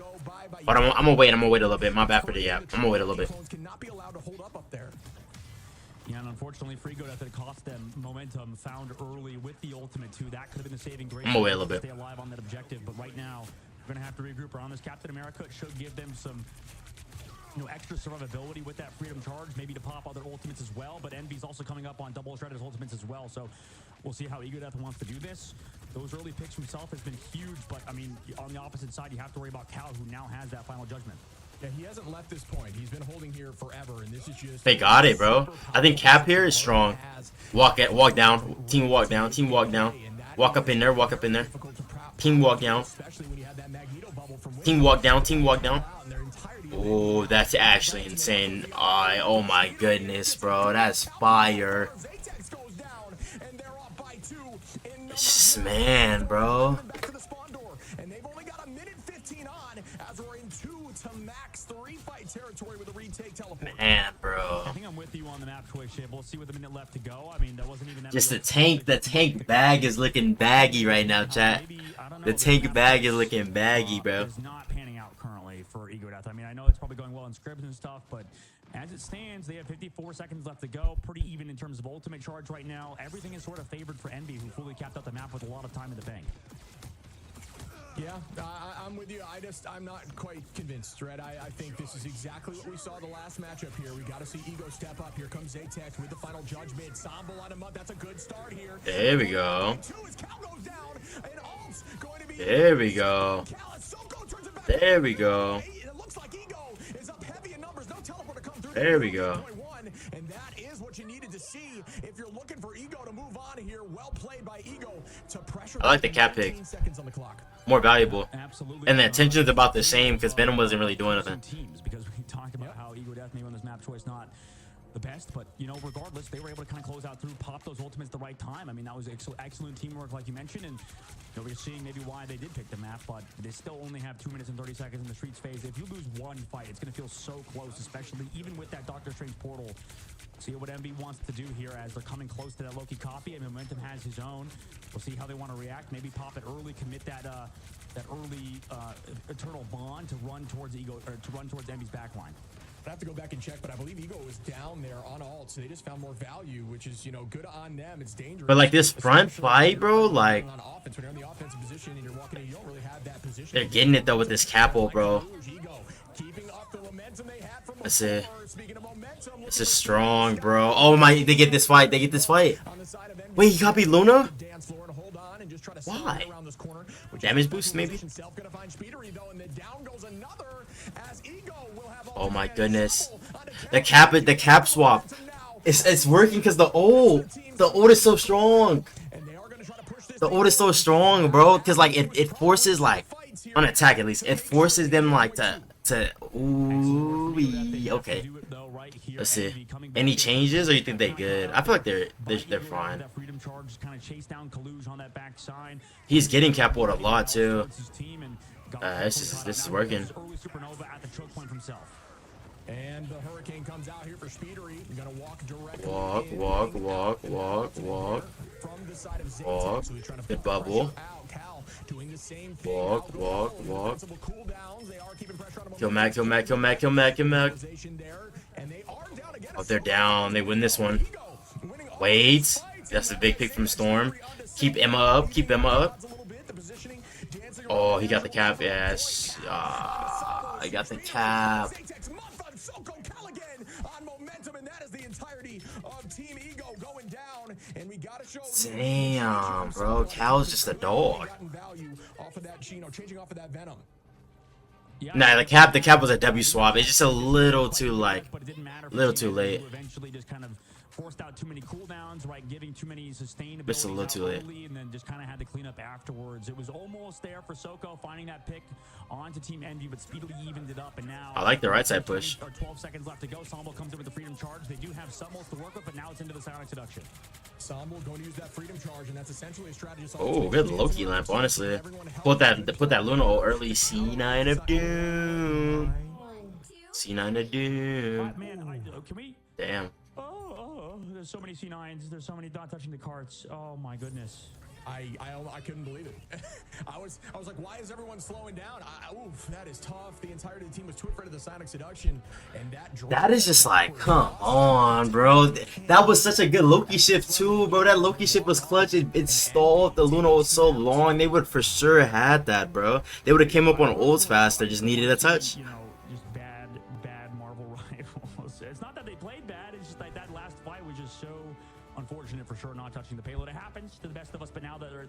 but I'm gonna wait a little bit. My bad for the I'm gonna wait a little bit. Yeah, and unfortunately, Frigo that cost them momentum found early with the ultimate too. That could have been the saving grace. I'm gonna wait a little bit. Stay alive on that objective, but right now we're gonna have to regroup around this. Captain America should give them some, you know, extra survivability with that freedom charge, maybe to pop other ultimates as well. But Envy's also coming up on double Shredder's ultimates as well, so we'll see how Ego Death wants to do this. Those early picks himself has been huge, but I mean, on the opposite side, you have to worry about Cal, who now has that final judgment. Yeah, he hasn't left this point. He's been holding here forever, and this is just... They got it, bro. I think Cap here is strong. Walk down. Team walk down. Team walk down. Walk up in there. Walk up in there. Team walk down. Team walk down. Team walk down. Oh, that's actually insane. Oh my goodness, bro. That's fire. Man, bro. Man, bro. I think I'm with you on the map choice, Shib. We'll see with a minute left to go. I mean, that wasn't even that just the tank bag is looking baggy right now, chat. The tank bag is looking baggy, bro. It's not panning out currently for Ego Death. I mean, I know it's probably going well in scrims and stuff, but As it stands, they have 54 seconds left to go. Pretty even in terms of ultimate charge right now. Everything is sort of favored for Envy, who fully capped out the map with a lot of time in the bank. Yeah, I'm with you. I'm not quite convinced, Red. I think this is exactly what we saw the last matchup here. We got to see Ego step up. Here comes Zatex with the final judgment. Sambo on him up. That's a good start here. There we go. There we go. There we go. There we go. And that is what you needed to see if you're looking for Ego to move on here. Well played by Ego to pressure. I like the cap pick. Seconds on the clock. More valuable. Absolutely. And the attention's about the same because Venom wasn't really doing anything. Because we talked about how Ego Death maybe on this map choice not the best, but you know, regardless, they were able to kind of close out through, pop those ultimates at the right time. I mean, that was excellent teamwork, like you mentioned, and you know, we're seeing maybe why they did pick the map, but they still only have 2 minutes and 30 seconds in the Streets phase. If you lose one fight, it's going to feel so close, especially even with that Doctor Strange portal. See what MB wants to do here as they're coming close to that Loki copy, and Momentum has his own. We'll see how they want to react. Maybe pop it early, commit that early eternal bond to run towards Ego, or to run towards MB's backline. I have to go back and check, but I believe Ego was down there on ult, so they just found more value, which is, you know, good on them. It's dangerous. But like this front fight, bro, like on offense, when you're in the offensive position and you're walking in, you don't really have that position. they're getting it though with this capo, bro. Keeping up the momentum they had from That's it. Speaking of momentum, This is strong, bro. Oh my, they get this fight. They get this fight. Wait, he copied Luna? Why? Damage boost, maybe? Oh my goodness. The cap swap. It's working because the ult is so strong. The ult is so strong, bro. Because like it forces like on attack at least. It forces them like to ooh, okay. Let's see. Any changes, or you think they're good? I feel like they're fine. He's getting capoed a lot too. This is working. And the Hurricane comes out here for Speedery. Gonna walk directly. Walk. From the side of Zatex, Walk. so he's trying to Good bubble. Cal doing the same thing. Walk. They are keeping pressure on him. Kill Mac. Oh, they're down. They win this one. Wait. That's a big pick from Storm. Keep Emma up. Oh, he got the cap. Yes. I got the cap. Damn, bro. Cal's just a dog. Nah, the cap was a W swap. It's just a little too late. Forced out too many cooldowns, right? Giving too many sustainability. Just a little too late. And then just kind of had to clean up afterwards. It was almost there for Soko finding that pick onto Team Envy, but speedily evened it up. And now I like the right side push. 12 seconds left to go. Sambo comes in with the freedom charge. They do have some to work with, but now it's into the silent seduction. Sambo going to use that freedom charge, and that's essentially a strategy. Oh, good Loki lamp, honestly. Put that Luna early. C9 of Doom. C9 of Doom. Man, can we? Damn. There's so many C9s. There's so many not touching the carts. Oh my goodness. I couldn't believe it. I was like, why is everyone slowing down? Oof, that is tough. The entirety of the team was too afraid of the Sonic Seduction, and that is just like, come on, bro. That was such a good Loki shift too, bro. That Loki shift was clutch. It stalled the Luna was so long. They would for sure had that, bro. They would have came up on ults faster. Just needed a touch. You know, just bad Marvel rivals. It's not that they played bad. It's just like that last fight was just so unfortunate for sure, not touching the payload. It happens to the best of us, but now they're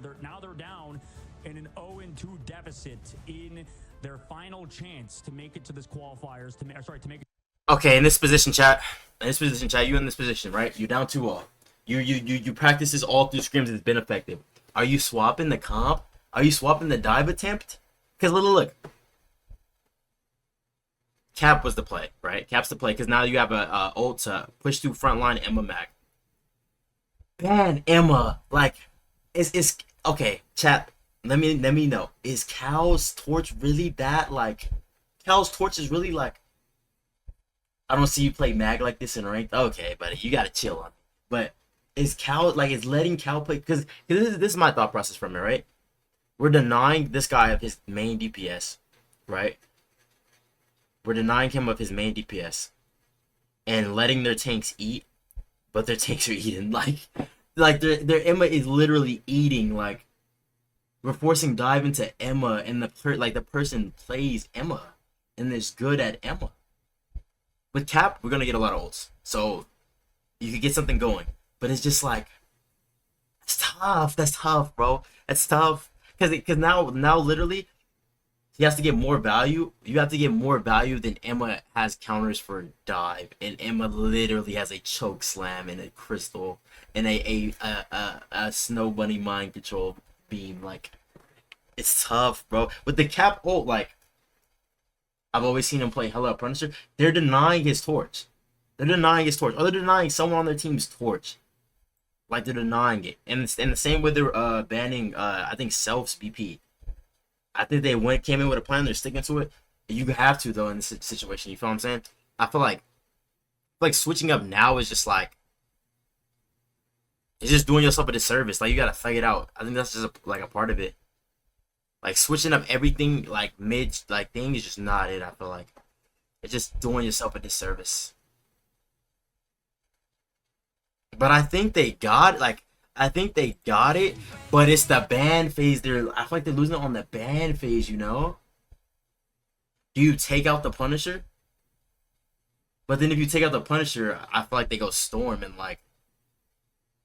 down in an 0-2 deficit in their final chance to make it to this qualifiers. To make it. Okay, in this position, chat. You in this position, right? You down 2-0. You practice this all through scrims. It's been effective. Are you swapping the comp? Are you swapping the dive attempt? Because look. Cap was the play, right? Cap's the play because now you have a ult to push through front line Emma Mac. Ban Emma, like, it's okay. Chat, let me know. Is Cal's torch really that like? Cal's torch is really like. I don't see you play Mag like this in ranked. Okay, buddy, you gotta chill on me. But is Cal like is letting Cal play? Because this is my thought process from it, right? We're denying this guy of his main DPS, right? We're denying him of his main DPS. and letting their tanks eat, but their tanks are eating like their Emma is literally eating. Like we're forcing dive into Emma, and the person plays Emma and is good at Emma. With Cap, we're gonna get a lot of ults, so you could get something going. But it's just like it's tough. That's tough, bro. That's tough because now literally he has to get more value. You have to get more value than Emma has counters for dive, and Emma literally has a choke slam and a crystal and a snow bunny mind control beam. Like it's tough, bro. With the Cap ult, like I've always seen him play Hello Punisher. They're denying his torch. They're denying his torch, or they're denying someone on their team's torch. Like they're denying it, and the same way they're banning I think Self's BP. I think they came in with a plan. They're sticking to it. You have to though in this situation. You feel what I'm saying? I feel like switching up now is just like it's just doing yourself a disservice. Like you gotta thug it out. I think that's just a part of it. Like switching up everything like mid like thing is just not it. I feel like it's just doing yourself a disservice. But I think they got it, but it's the ban phase. I feel like they're losing it on the ban phase, you know? Do you take out the Punisher? But then if you take out the Punisher, I feel like they go Storm and like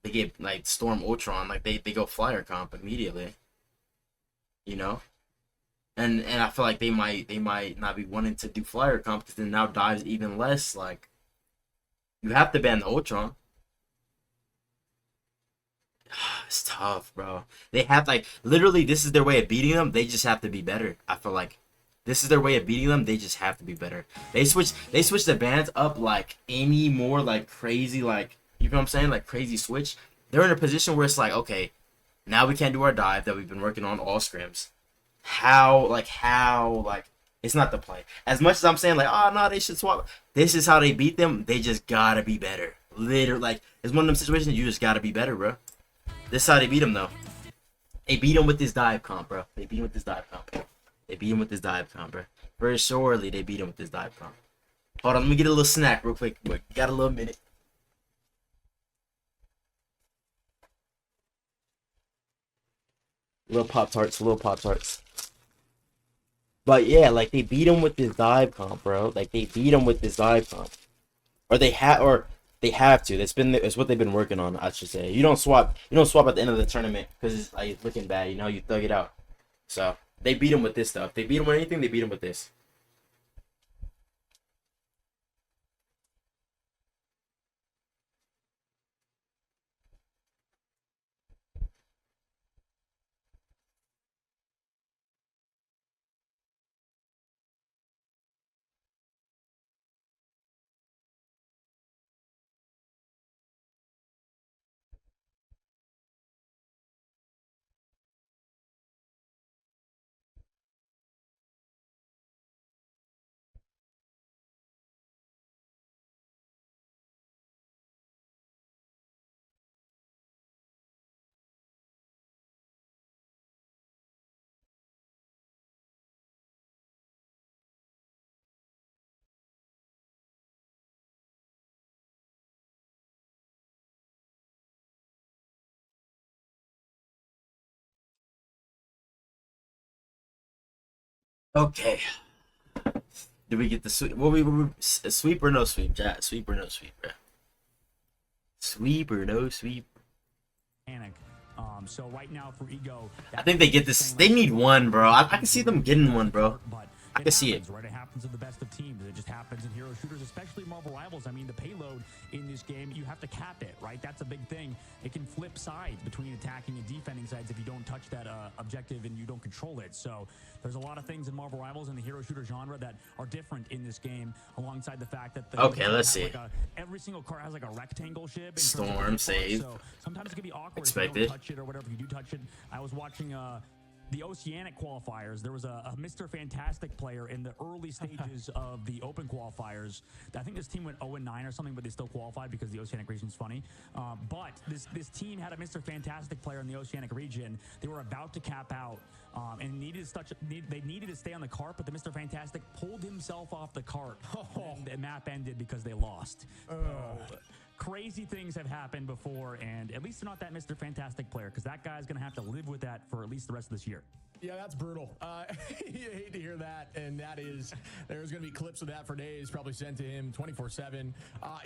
they get like Storm Ultron, like they go Flyer comp immediately. You know? And I feel like they might not be wanting to do Flyer comp because then now dives even less. Like you have to ban the Ultron. It's tough, bro. They have like literally this is their way of beating them. They just have to be better. I feel like this is their way of beating them. They just have to be better. They switch the bans up like any more like crazy, like you know what I'm saying, like crazy switch. They're in a position where it's like, okay, now we can't do our dive that we've been working on all scrims. How it's not the play. As much as I'm saying like, oh no, they should swap. This is how they beat them. They just gotta be better. Literally, like it's one of them situations you just gotta be better, bro. This is how they beat him, though. They beat him with this dive comp, bro. They beat him with this dive comp, bro. Very surely they beat him with this dive comp. Hold on, let me get a little snack real quick. Got a little minute. Little Pop-Tarts. But yeah, like they beat him with this dive comp, bro. Like they beat him with this dive comp. Or they have to. It's what they've been working on, I should say. You don't swap at the end of the tournament because it's like looking bad. You know, you thug it out. So they beat him with this stuff. They beat him with anything. They beat him with this. Okay. Did we get the sweep? Sweep or no sweep? Chat. Sweep or no sweep, bro? Sweep or no sweep? Panic. So right now for Ego, I think they get this. They need one, bro. I can see them getting one, bro. I can see it. Right, it happens in the best of teams. It just happens in hero shooters, especially Marvel Rivals. I mean, the payload in this game, you have to cap it, right? That's a big thing. It can flip sides between attacking and defending sides if you don't touch that objective and you don't control it. So there's a lot of things in Marvel Rivals and the hero shooter genre that are different in this game, alongside the fact that okay, let's see. Like every single card has like a rectangle ship. Storm save. So sometimes it can be awkward Expected. if you don't touch it or whatever. If you do touch it, I was watching the Oceanic qualifiers, there was a Mr. Fantastic player in the early stages of the Open qualifiers. I think this team went 0-9 or something, but they still qualified because the Oceanic region is funny. But this team had a Mr. Fantastic player in the Oceanic region. They were about to cap out and they needed to stay on the cart, but the Mr. Fantastic pulled himself off the cart. And the map ended because they lost. Crazy things have happened before, and at least they're not that Mr. Fantastic player, because that guy's going to have to live with that for at least the rest of this year. Yeah, that's brutal. You hate to hear that, and there's going to be clips of that for days, probably sent to him 24/7.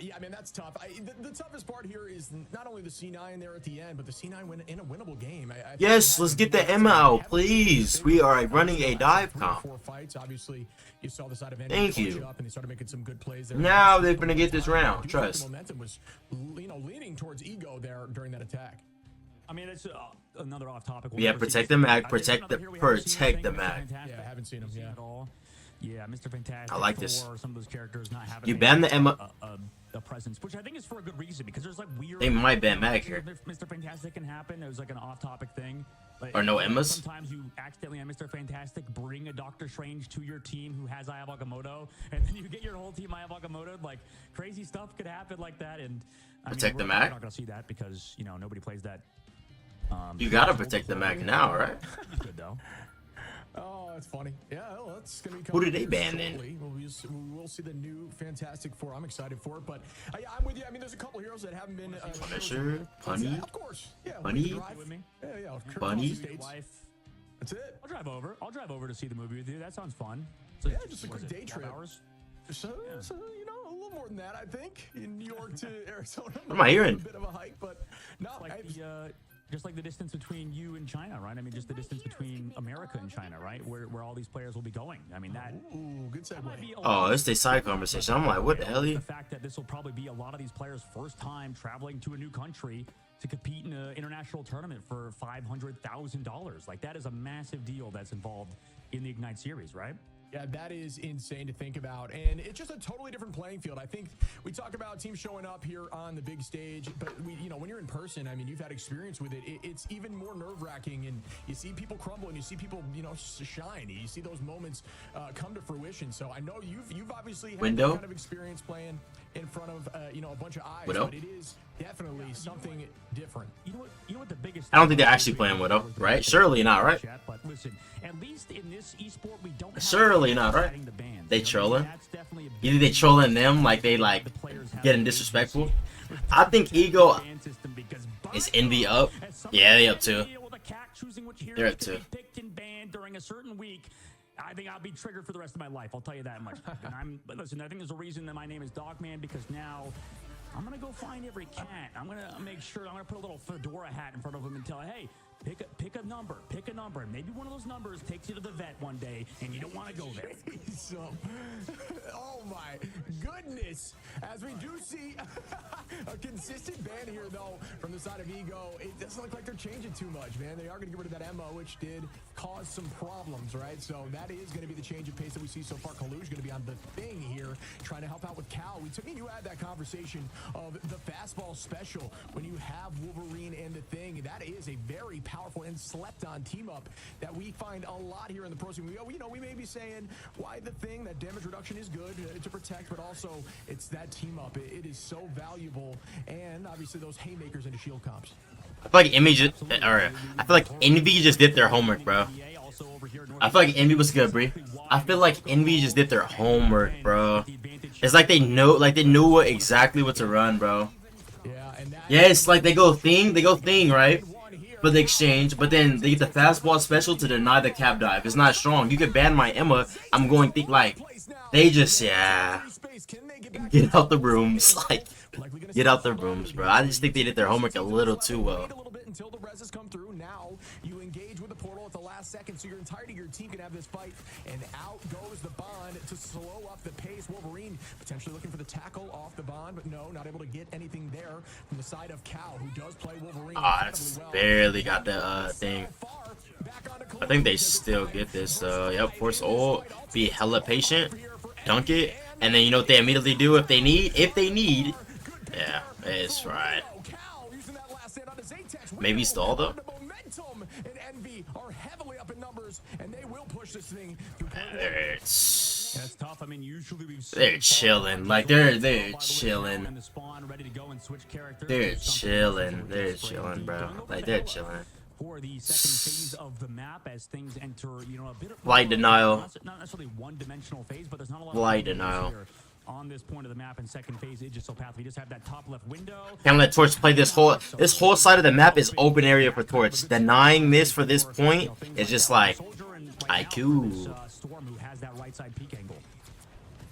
Yeah, I mean, that's tough. The toughest part here is not only the C9 there at the end, but the C9 win in a winnable game. Yes, let's get the Emma out, please. We are running a dive comp. 4 fights, obviously. You saw the side of Thank you. Up and they started making some good plays there. Now they're going to get this round. Trust. The momentum was, leaning towards ego there during that attack. I mean, it's another off-topic. Yeah, protect the mag. Protect the mag. Yeah, I haven't seen him. Yeah, Mr. Fantastic. I like this. Some of those characters not having you ban the Emma. A presence, which I think is for a good reason, because there's like weird. They might ban mag here. Mr. Fantastic can happen. It was like an off-topic thing. Like, or no Emmas. Sometimes you accidentally on Mr. Fantastic bring a Doctor Strange to your team who has Aya Bagamoto, and then you get your whole team Aya Bagamoto. Like crazy stuff could happen like that, and protect the mag. We're not gonna see that because nobody plays that. You gotta protect the mag now, right? Good though. Oh, that's funny. Yeah, well, that's gonna be. Who did they ban then? We'll see the new Fantastic Four. I'm excited for it, but I'm with you. I mean, there's a couple heroes that haven't been. Punisher, Bunny, of course. Yeah, Bunny, with me. Yeah. Bunny. That's it. I'll drive over to see the movie with you. That sounds fun. So yeah, just a quick day trip. Hours? So a little more than that, I think. In New York to Arizona. What am I hearing? A bit of a hike, but no. Just like the distance between you and China, right? I mean, just the distance between America and China, right? Where all these players will be going. I mean, that. Ooh, good segue. Oh, it's the side conversation. I'm like, what the hell? The fact that this will probably be a lot of these players' first time traveling to a new country to compete in an international tournament for $500,000. Like, that is a massive deal that's involved in the Ignite series, right? Yeah, that is insane to think about, and it's just a totally different playing field. I think we talk about teams showing up here on the big stage, but when you're in person, I mean, you've had experience with it. It's even more nerve-wracking, and you see people crumble, and you see people, shine. You see those moments come to fruition. So I know you've obviously had that kind of experience playing in front of a bunch of eyes, but it is definitely something different. You know what the biggest? I don't think they're actually playing Widow, right? Surely not, right? But listen, at least in this esport, we don't. Surely not, right? They trolling. Either they trolling them, like they getting disrespectful. I think Ego is Envy up. Yeah, they up too. They're up too. During a certain week, I think I'll be triggered for the rest of my life. I'll tell you that much. But listen, I think there's a reason that my name is Dogman, because now I'm gonna go find every cat. I'm gonna make sure I'm gonna put a little fedora hat in front of them and tell, hey, pick a number, and maybe one of those numbers takes you to the vet one day, and you don't want to go there. Oh my goodness! As we do see a consistent ban here, though, from the side of Ego, it doesn't look like they're changing too much, man. They are going to get rid of that Emma, which did cause some problems, right? So that is going to be the change of pace that we see so far. Kalu's going to be on the thing here, trying to help out with Cal. You had that conversation of the fastball special when you have Wolverine and the thing. That is a very powerful and slept-on team-up that we find a lot here in the pro scene. We may be saying why the thing, that damage reduction is good to protect, but also it's that team-up. It is so valuable, and obviously those haymakers into shield comps. I feel like Envy just did their homework, bro. I feel like Envy was good, bro. I feel like Envy just did their homework, bro. It's like they knew exactly what to run, bro. Yeah, it's like they go thing, right? For the exchange, but then they get the fastball special to deny the cap dive. It's not strong. You could ban my Emma. I'm going to think like they just get out the rooms, get out the rooms, bro. I just think they did their homework a little too well. Until the reses come through, now you engage with the portal at the last second, so your entirety of your team can have this fight, and out goes the bond to slow up the pace. Wolverine potentially looking for the tackle off the bond, but no, not able to get anything there from the side of Cal, who does play Wolverine. Barely got the thing. I think they still get this. Yep, force ult, be hella patient, dunk it, and then you know what they immediately do if they need. Yeah, it's right. Maybe stall though. That's tough. I mean, usually they're chilling. Like they're chilling. They're chilling. They're chilling, bro. Like they're chilling. For the second phase of the map, as things enter, you know, a bit of light denial. Not necessarily one-dimensional phase, but there's not a lot light of denial here on this point of the map. In second phase, it just so path. We just have that top left window. Can't let Torch play this whole side of the map is open area for Torch. Denying this for this point is just like IQ. Storm, who has that right side peek angle.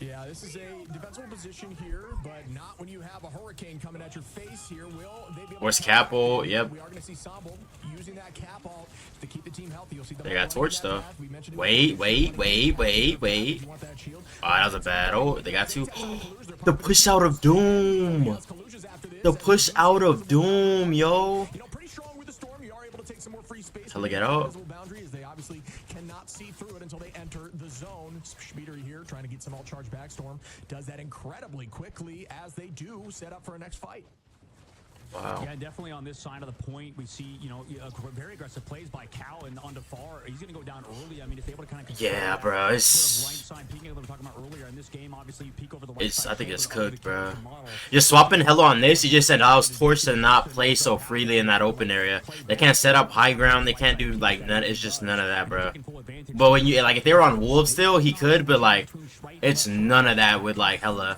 Yeah, this is a defensible position here, but not when you have a hurricane coming at your face here. Will they be able Where's Capel? Yep. We are going to see Sambo using that cap all to keep the team healthy. You'll see they got Torch though. Wait. Oh, that was a bad. Oh, they got two. The push out of Doom. The push out of Doom, yo. Tell her get out. They obviously cannot see through it until they enter the zone. Speeder here trying to get some alt charge back. Storm does that incredibly quickly as they do set up for a next fight. Wow. Yeah, definitely on this side of the point, we see, you know, very aggressive plays by Cal and on far. He's going to go down early. I mean, if able to kind of yeah, bro. It's sort of right side peeking, we were talking about earlier in this game. Obviously, you peek over the right side. I think it's cooked, bro. You're swapping Hello on this. You just said I was Torch to not play so freely in that open area. They can't set up high ground. They can't do like none. It's just none of that, bro. But when you like, if they were on Wolves still, he could. But like, it's none of that with like Hella.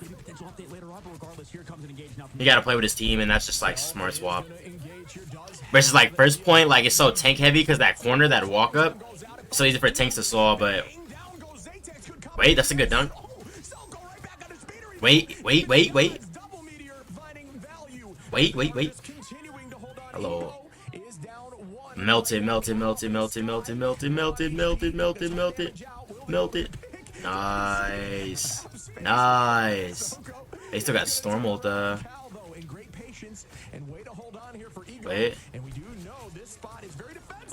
You gotta play with his team, and that's just like smart swap. Versus like first point, like it's so tank heavy because that corner, that walk up, so easy for tanks to solve. But wait, that's a good dunk. Wait. Hello. Melted. Nice. They still got Storm ult. Wait.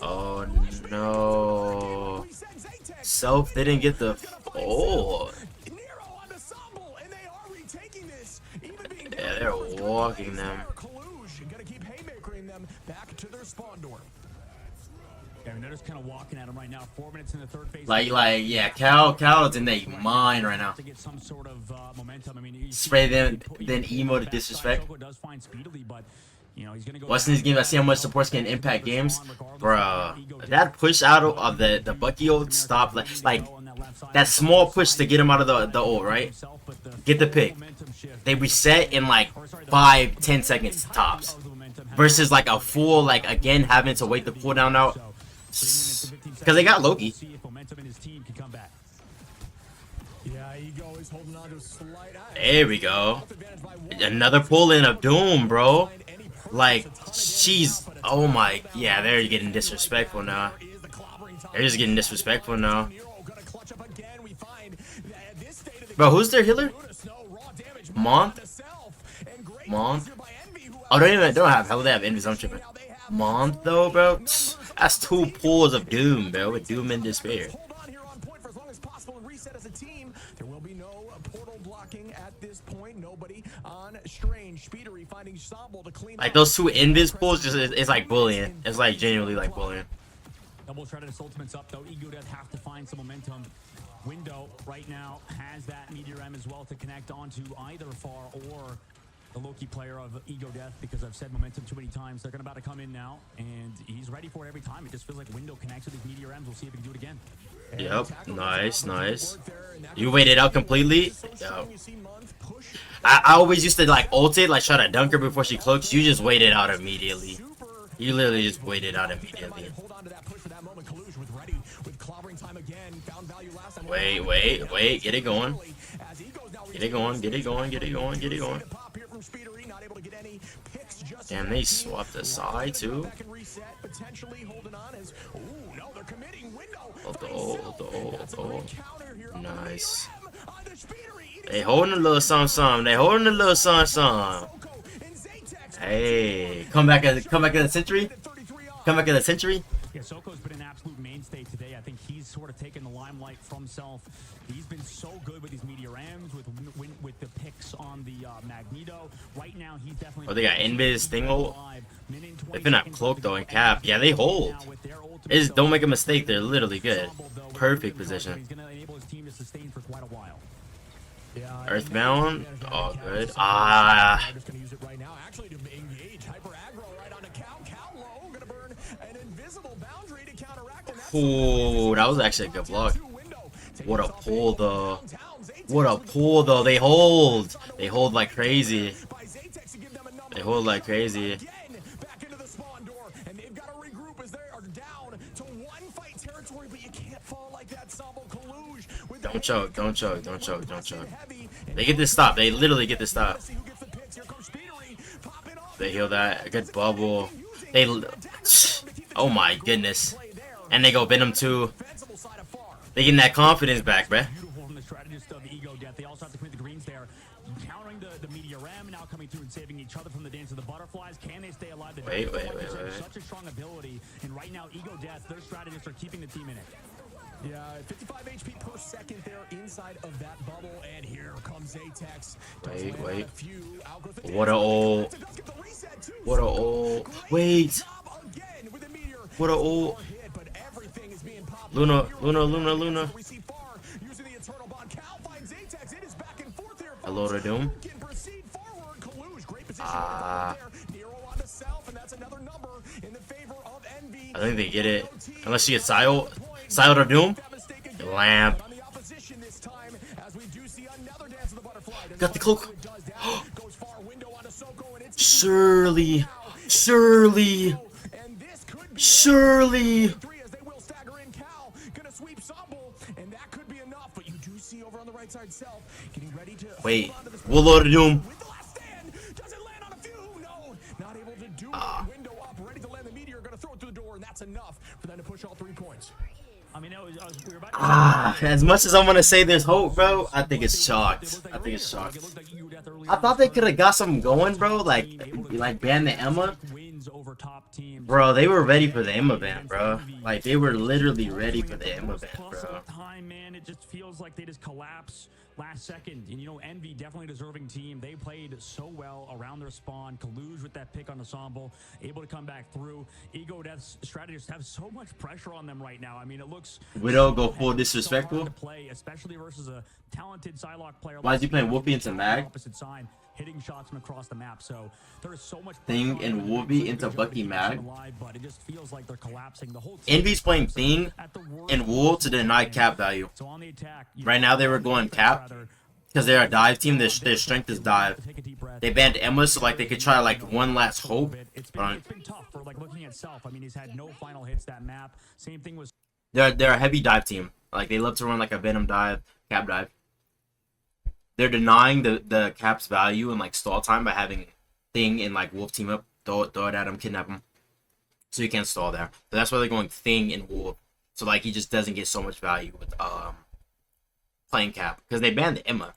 Oh no. Self didn't get the. Oh. Yeah, they're walking them. They're just kind of walking at him right now. 4 minutes in the third phase. Like, yeah, Cal is in their mind right now. To get some sort of momentum. I mean, spray them, then emo to disrespect. Watching these games, I see how much supports can impact games, bro. That push out of the Bucky ult stop, like that small push to get him out of the ult, right? Get the pick. They reset in like 5-10 seconds tops, versus like a full again having to wait the cooldown out. Because they got Loki. There we go. Another pull-in of Doom, bro. Like, she's... Oh my... Yeah, they're getting disrespectful now. They're just getting disrespectful now. Bro, who's their healer? Month? Oh, they don't have hell. They have Envy's. I'm tripping. Month, though, bro. That's 2 pools of Doom, bro. With Doom and Despair. Like those 2 Envy's pools, just it's like bullying. It's like genuinely like bullying. Double shredded his ultimates up though. Ego does have to find some momentum. Window right now has that Meteor M as well to connect onto either Far or the Loki player of Ego Death, because I've said momentum too many times. They're about to come in now, and he's ready for it every time. It just feels like Window connects with these Meteor M's. We'll see if he can do it again. Yep, nice. You waited out completely. Yep. I always used to like ult it, like try to dunk her before she cloaks. You just waited out immediately. You literally just waited out immediately. Wait. Get it going. Damn, they swapped the side too. Oh. Nice. They holding a little something. Hey, come back at the century. Yeah, Soko's been an absolute mainstay today. I think he's sort of taken the limelight from Self. He's been so good with these Meteor M's, with the picks on the Magneto. Right now, he's definitely... Oh, they got Invis, Stingle. They've been at Cloak, though, and Cap. Yeah, they hold. Don't make a mistake. They're literally good. Perfect position. He's going to enable his team to sustain for quite a while. Earthbound. Oh, good. Ah. Ooh, that was actually a good block. What a pull, though. What a pull, though. They hold. They hold like crazy. They hold like crazy. Don't choke, don't choke, don't choke, don't choke. They get this stop. They literally get this stop. They heal that. Good bubble. They... Oh my goodness. And they go Venom too. They getting that confidence back, bruh. They also have to commit the greens there. Countering the Meteor M, now coming through and saving each other from the dance of the butterflies. Can they stay alive? Wait. Such a strong ability. And right now, Ego Death, their strategists are keeping the team in it. Yeah, 55 HP per second there inside of that bubble, and here comes Atex. Wait. What a ult. What a ult. Wait. What a ult. Luna. Hello to Doom. I think they get it. Unless she gets Sile to Doom. Lamp. Got the cloak. Surely. Wait. We'll load to Doom. As much as I want to say there's hope, bro, I think it's shocked. I thought they could have got something going, bro. Like ban the Emma. Bro, they were ready for the Emma ban, bro. Like, they were literally ready for the Emma ban, bro. It just feels like they just collapse last second. And, you know, Envy, definitely deserving team. They played so well around their spawn. Kaluj with that pick on Ensemble, able to come back through. Ego Death's strategists have so much pressure on them right now. I mean, it looks... Widow go full disrespectful. To play, especially versus a talented Psylocke player. Why is he playing Whoopi into Mag? Opposite side, hitting shots from across the map. So there is so much Thing and Whoopi into Bucky Mag. But it just feels like they're collapsing. The whole Envy's playing Thing and Wool to deny cap value. So on the attack, right now they were going cap because they're a dive team. Their strength is dive. They banned Emma so like they could try like one last hope. It's been tough for like looking at Self. I mean, he's had no final hits that map. Same thing was. They're a heavy dive team. Like they love to run like a Venom dive, cap dive. They're denying the cap's value and like stall time by having Thing and like Wolf team up, throw it at him, kidnap him, so you can't stall there. So that's why they're going Thing and Wolf. So like he just doesn't get so much value with playing cap because they banned the Emma.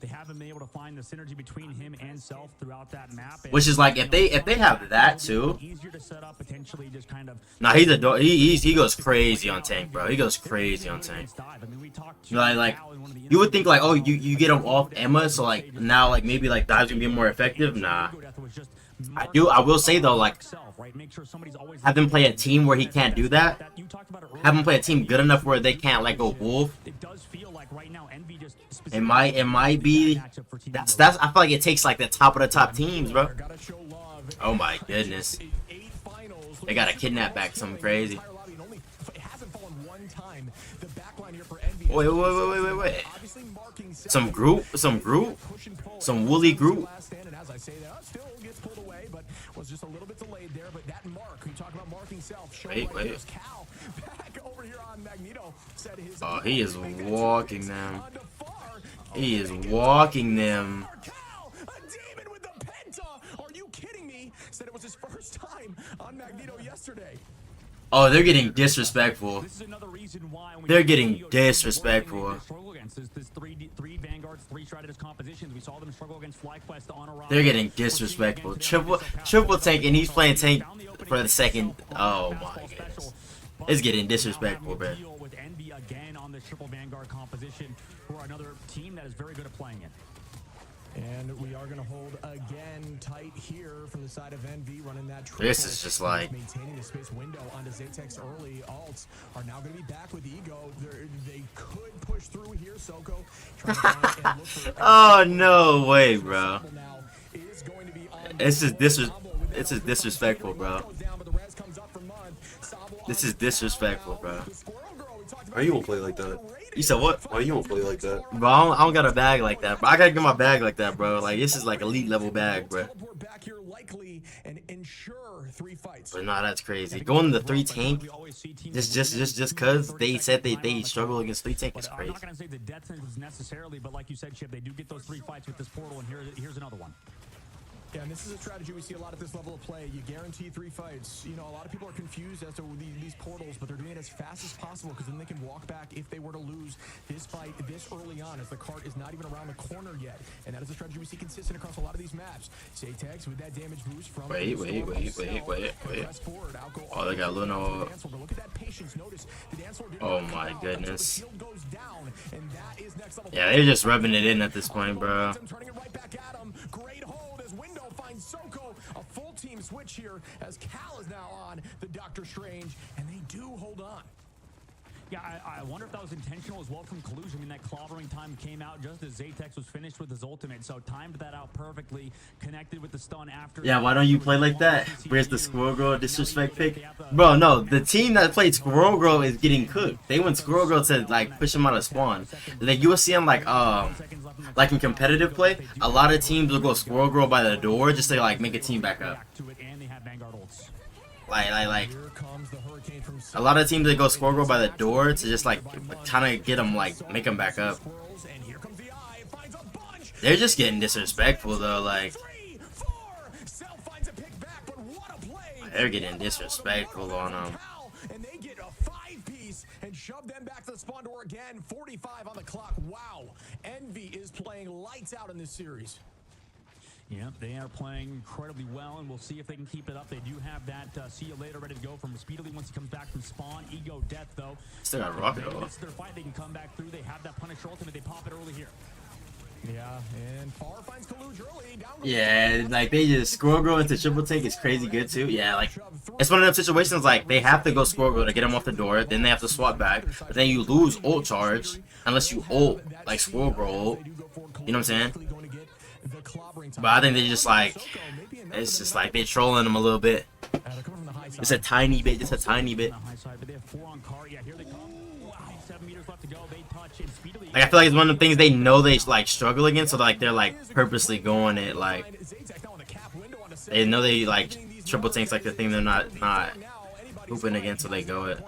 They haven't been able to find the synergy between him and Self throughout that map. Which is like if they have that too. Easier to set up, potentially just kind of. Nah, he goes crazy on tank, bro. He goes crazy on tank. Like you would think like, oh, you get him off Emma, so like now like maybe like dives gonna be more effective. Nah. I will say though, like, have him play a team where he can't do that. Have him play a team good enough where they can't like go Wolf. It might be that's I feel like it takes like the top of the top teams, bro. Oh my goodness. They got a kidnap back, something crazy. Wait. Some Groot, some woolly Groot. Wait. Oh, he is walking them. He is walking them. Oh, they're getting disrespectful. They're getting disrespectful. They're getting disrespectful. Triple tank, and he's playing tank for the second. Oh my goodness. It's getting disrespectful, bro. again on the triple Vanguard composition, who are another team that is very good at playing it. And we are going to hold again tight here from the side of NV, running that triple. This is just like maintaining the space window onto Zaytek's early alts are now going to be back with Ego. They could push through here. Soko trying to find and look for oh no way, bro. It's just disrespectful, bro. This is disrespectful, bro. Why you won't play like that? You said what? Why you won't play like that? Bro, I don't got a bag like that, bro. I gotta get my bag like that, bro. Like, this is like elite level bag, bro. But nah, that's crazy. Going to the 3 tank, just cause they said they struggle against 3 tank is crazy. I'm not gonna say the death sentence necessarily, but like you said, Chip, they do get those 3 fights with this portal, and here's another one. Yeah, and this is a strategy we see a lot at this level of play. You guarantee 3 fights. You know, a lot of people are confused as to these portals, but they're doing it as fast as possible because then they can walk back if they were to lose this fight this early on, as the cart is not even around the corner yet. And that is a strategy we see consistent across a lot of these maps. Zaytex with that damage boost from... Wait. Oh, they got Luno. Oh my goodness. Yeah, they're just rubbing it in at this point, bro. Soko, a full team switch here as Cal is now on the Doctor Strange, and they do hold on. Yeah, I wonder if that was intentional as well from Collusion. I mean, that clobbering time came out just as Zaytex was finished with his ultimate, so timed that out perfectly, connected with the stun after. Yeah, why don't you play like that? Where's the Squirrel Girl disrespect pick? Bro, no, the team that played Squirrel Girl is getting cooked. They went Squirrel Girl to, like, push him out of spawn. Like, you will see him, like in competitive play, a lot of teams will go Squirrel Girl by the door just to, like, make a team back up. Like, a lot of teams they go Squirrel Girl by the door to just like kind of get them, like, make them back up. They're just getting disrespectful though, like they're getting disrespectful on them. And they get a 5-piece and shove them back to the spawn door again. 45 on the clock. Wow, Envy is playing lights out in this series. Yeah, they are playing incredibly well, and we'll see if they can keep it up. They do have that see you later ready to go from Speedily once he comes back from spawn. Ego death, though. Still got Rocket. This is their fight. They can come back through. They have that Punisher ultimate. They pop it early here. Yeah, and Far finds Colluge early. Yeah, like, they just Squirrel Girl into triple tank is crazy good, too. Yeah, like, it's one of them situations, like, they have to go Squirrel Girl to get him off the door, then they have to swap back, but then you lose ult charge, unless you ult, like, Squirrel Girl ult. You know what I'm saying? But I think they just, like, it's just like they're trolling him a little bit. Just a tiny bit, just a tiny bit. Like, I feel like it's one of the things they know they, like, struggle against, so, like, they're, like, purposely going it, like, they know they, like, triple tanks, like, the thing they're not hooping against, so they go it.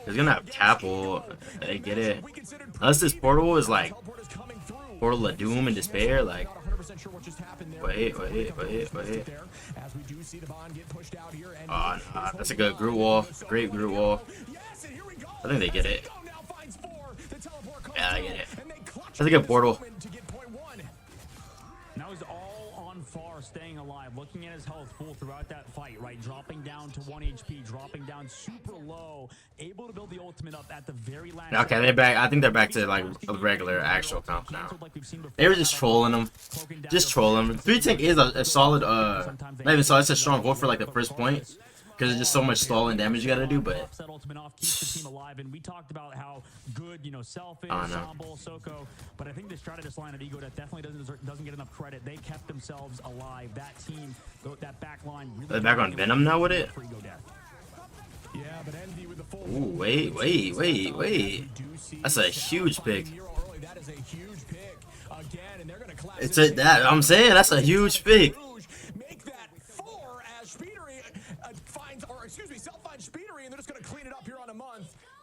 He's gonna have Capel. They get it. Unless this portal is like Portal of Doom and Despair, like. Wait. Oh, nah, that's a good Groot wall. Great Groot wall. I think they get it. Yeah, I get it. That's a good portal. Now he's all on Far, staying alive, looking at his health full throughout that fight, right? Dropping down to 1 HP, dropping down super low, able to build the ultimate up at the very last. Okay, they're back. I think they're back to, like, a regular actual comp now. They were just trolling them. Just trolling them. 3 tank is a solid, not even solid, it's a strong goal for, like, the first point. Because there's just so much stalling damage you gotta do, but we talked about how good, you know, Selfish, Soko, but I think the strategist line at Ego that definitely doesn't get enough credit. They kept themselves alive. That team, that back line. Really they're back on Venom now with it. Ooh, wait. That's a huge pick. It's a that I'm saying that's a huge pick.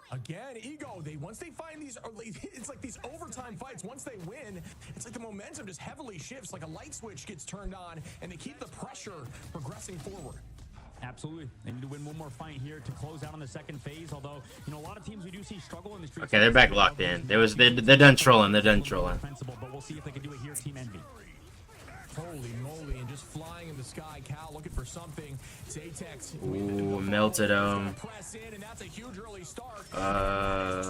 Again, Ego, once they find these, it's like these overtime fights. Once they win, it's like the momentum just heavily shifts, like a light switch gets turned on, and they keep the pressure progressing forward. Absolutely. They need to win one more fight here to close out on the second phase, although, you know, a lot of teams we do see struggle in the streets. Okay, they're back locked in. They're done trolling. They're done trolling. But we'll see if they can do it here, Team Envy. Holy moly, and just flying in the sky. Cal looking for something. Zatex. Ooh, melted him. Press in, and that's a huge early start. Not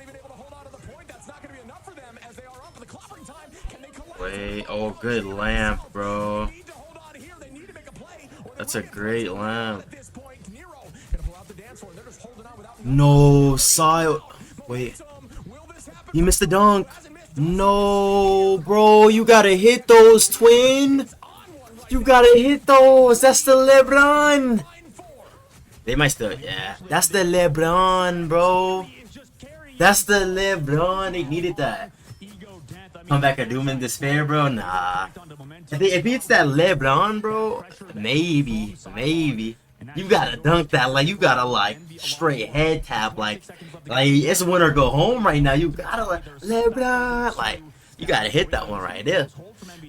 even able to hold on to the point. That's not going to be enough for them as they are up for the clobbering time. Can they collect? Wait, oh, good lamp, bro. That's a great lamp. No, Sil. Wait. You missed the dunk. No, bro. You gotta hit those, twin. You gotta hit those. That's the LeBron. They might still, yeah. That's the LeBron, bro. That's the LeBron. They needed that. Come back of doom and despair, bro. Nah. If it's that LeBron, bro, maybe. You gotta dunk that, like, you gotta, like, straight head tap, like it's win or go home right now. You gotta, like, LeBron, like, you gotta hit that one right there.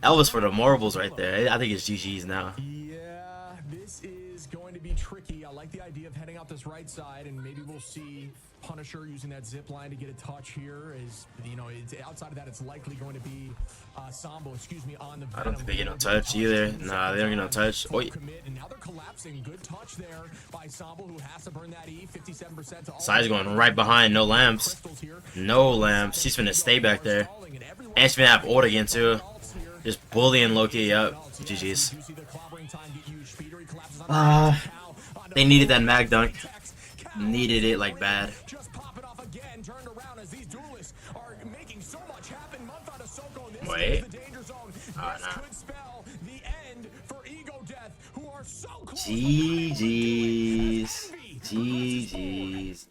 That was for the marbles right there. I think it's GG's now. Yeah, this is going to be tricky. I like the idea of heading out this right side, and maybe we'll see Punisher using that zip line to get a touch here. Is, you know, it's outside of that, it's likely going to be Sambo, on the I don't think they get no touch either. Nah, they don't get no touch. Oh, yeah. And now they're collapsing. Good touch there by Sambo, who has to burn that E. 57% to all. Side's going right behind. No lamps. No lamps. She's finna stay back there. And she's finna have ult again too. Just bullying Loki up. GG's. They needed that mag dunk. Needed it like bad. Wait. Oh, no. GG's. GG's.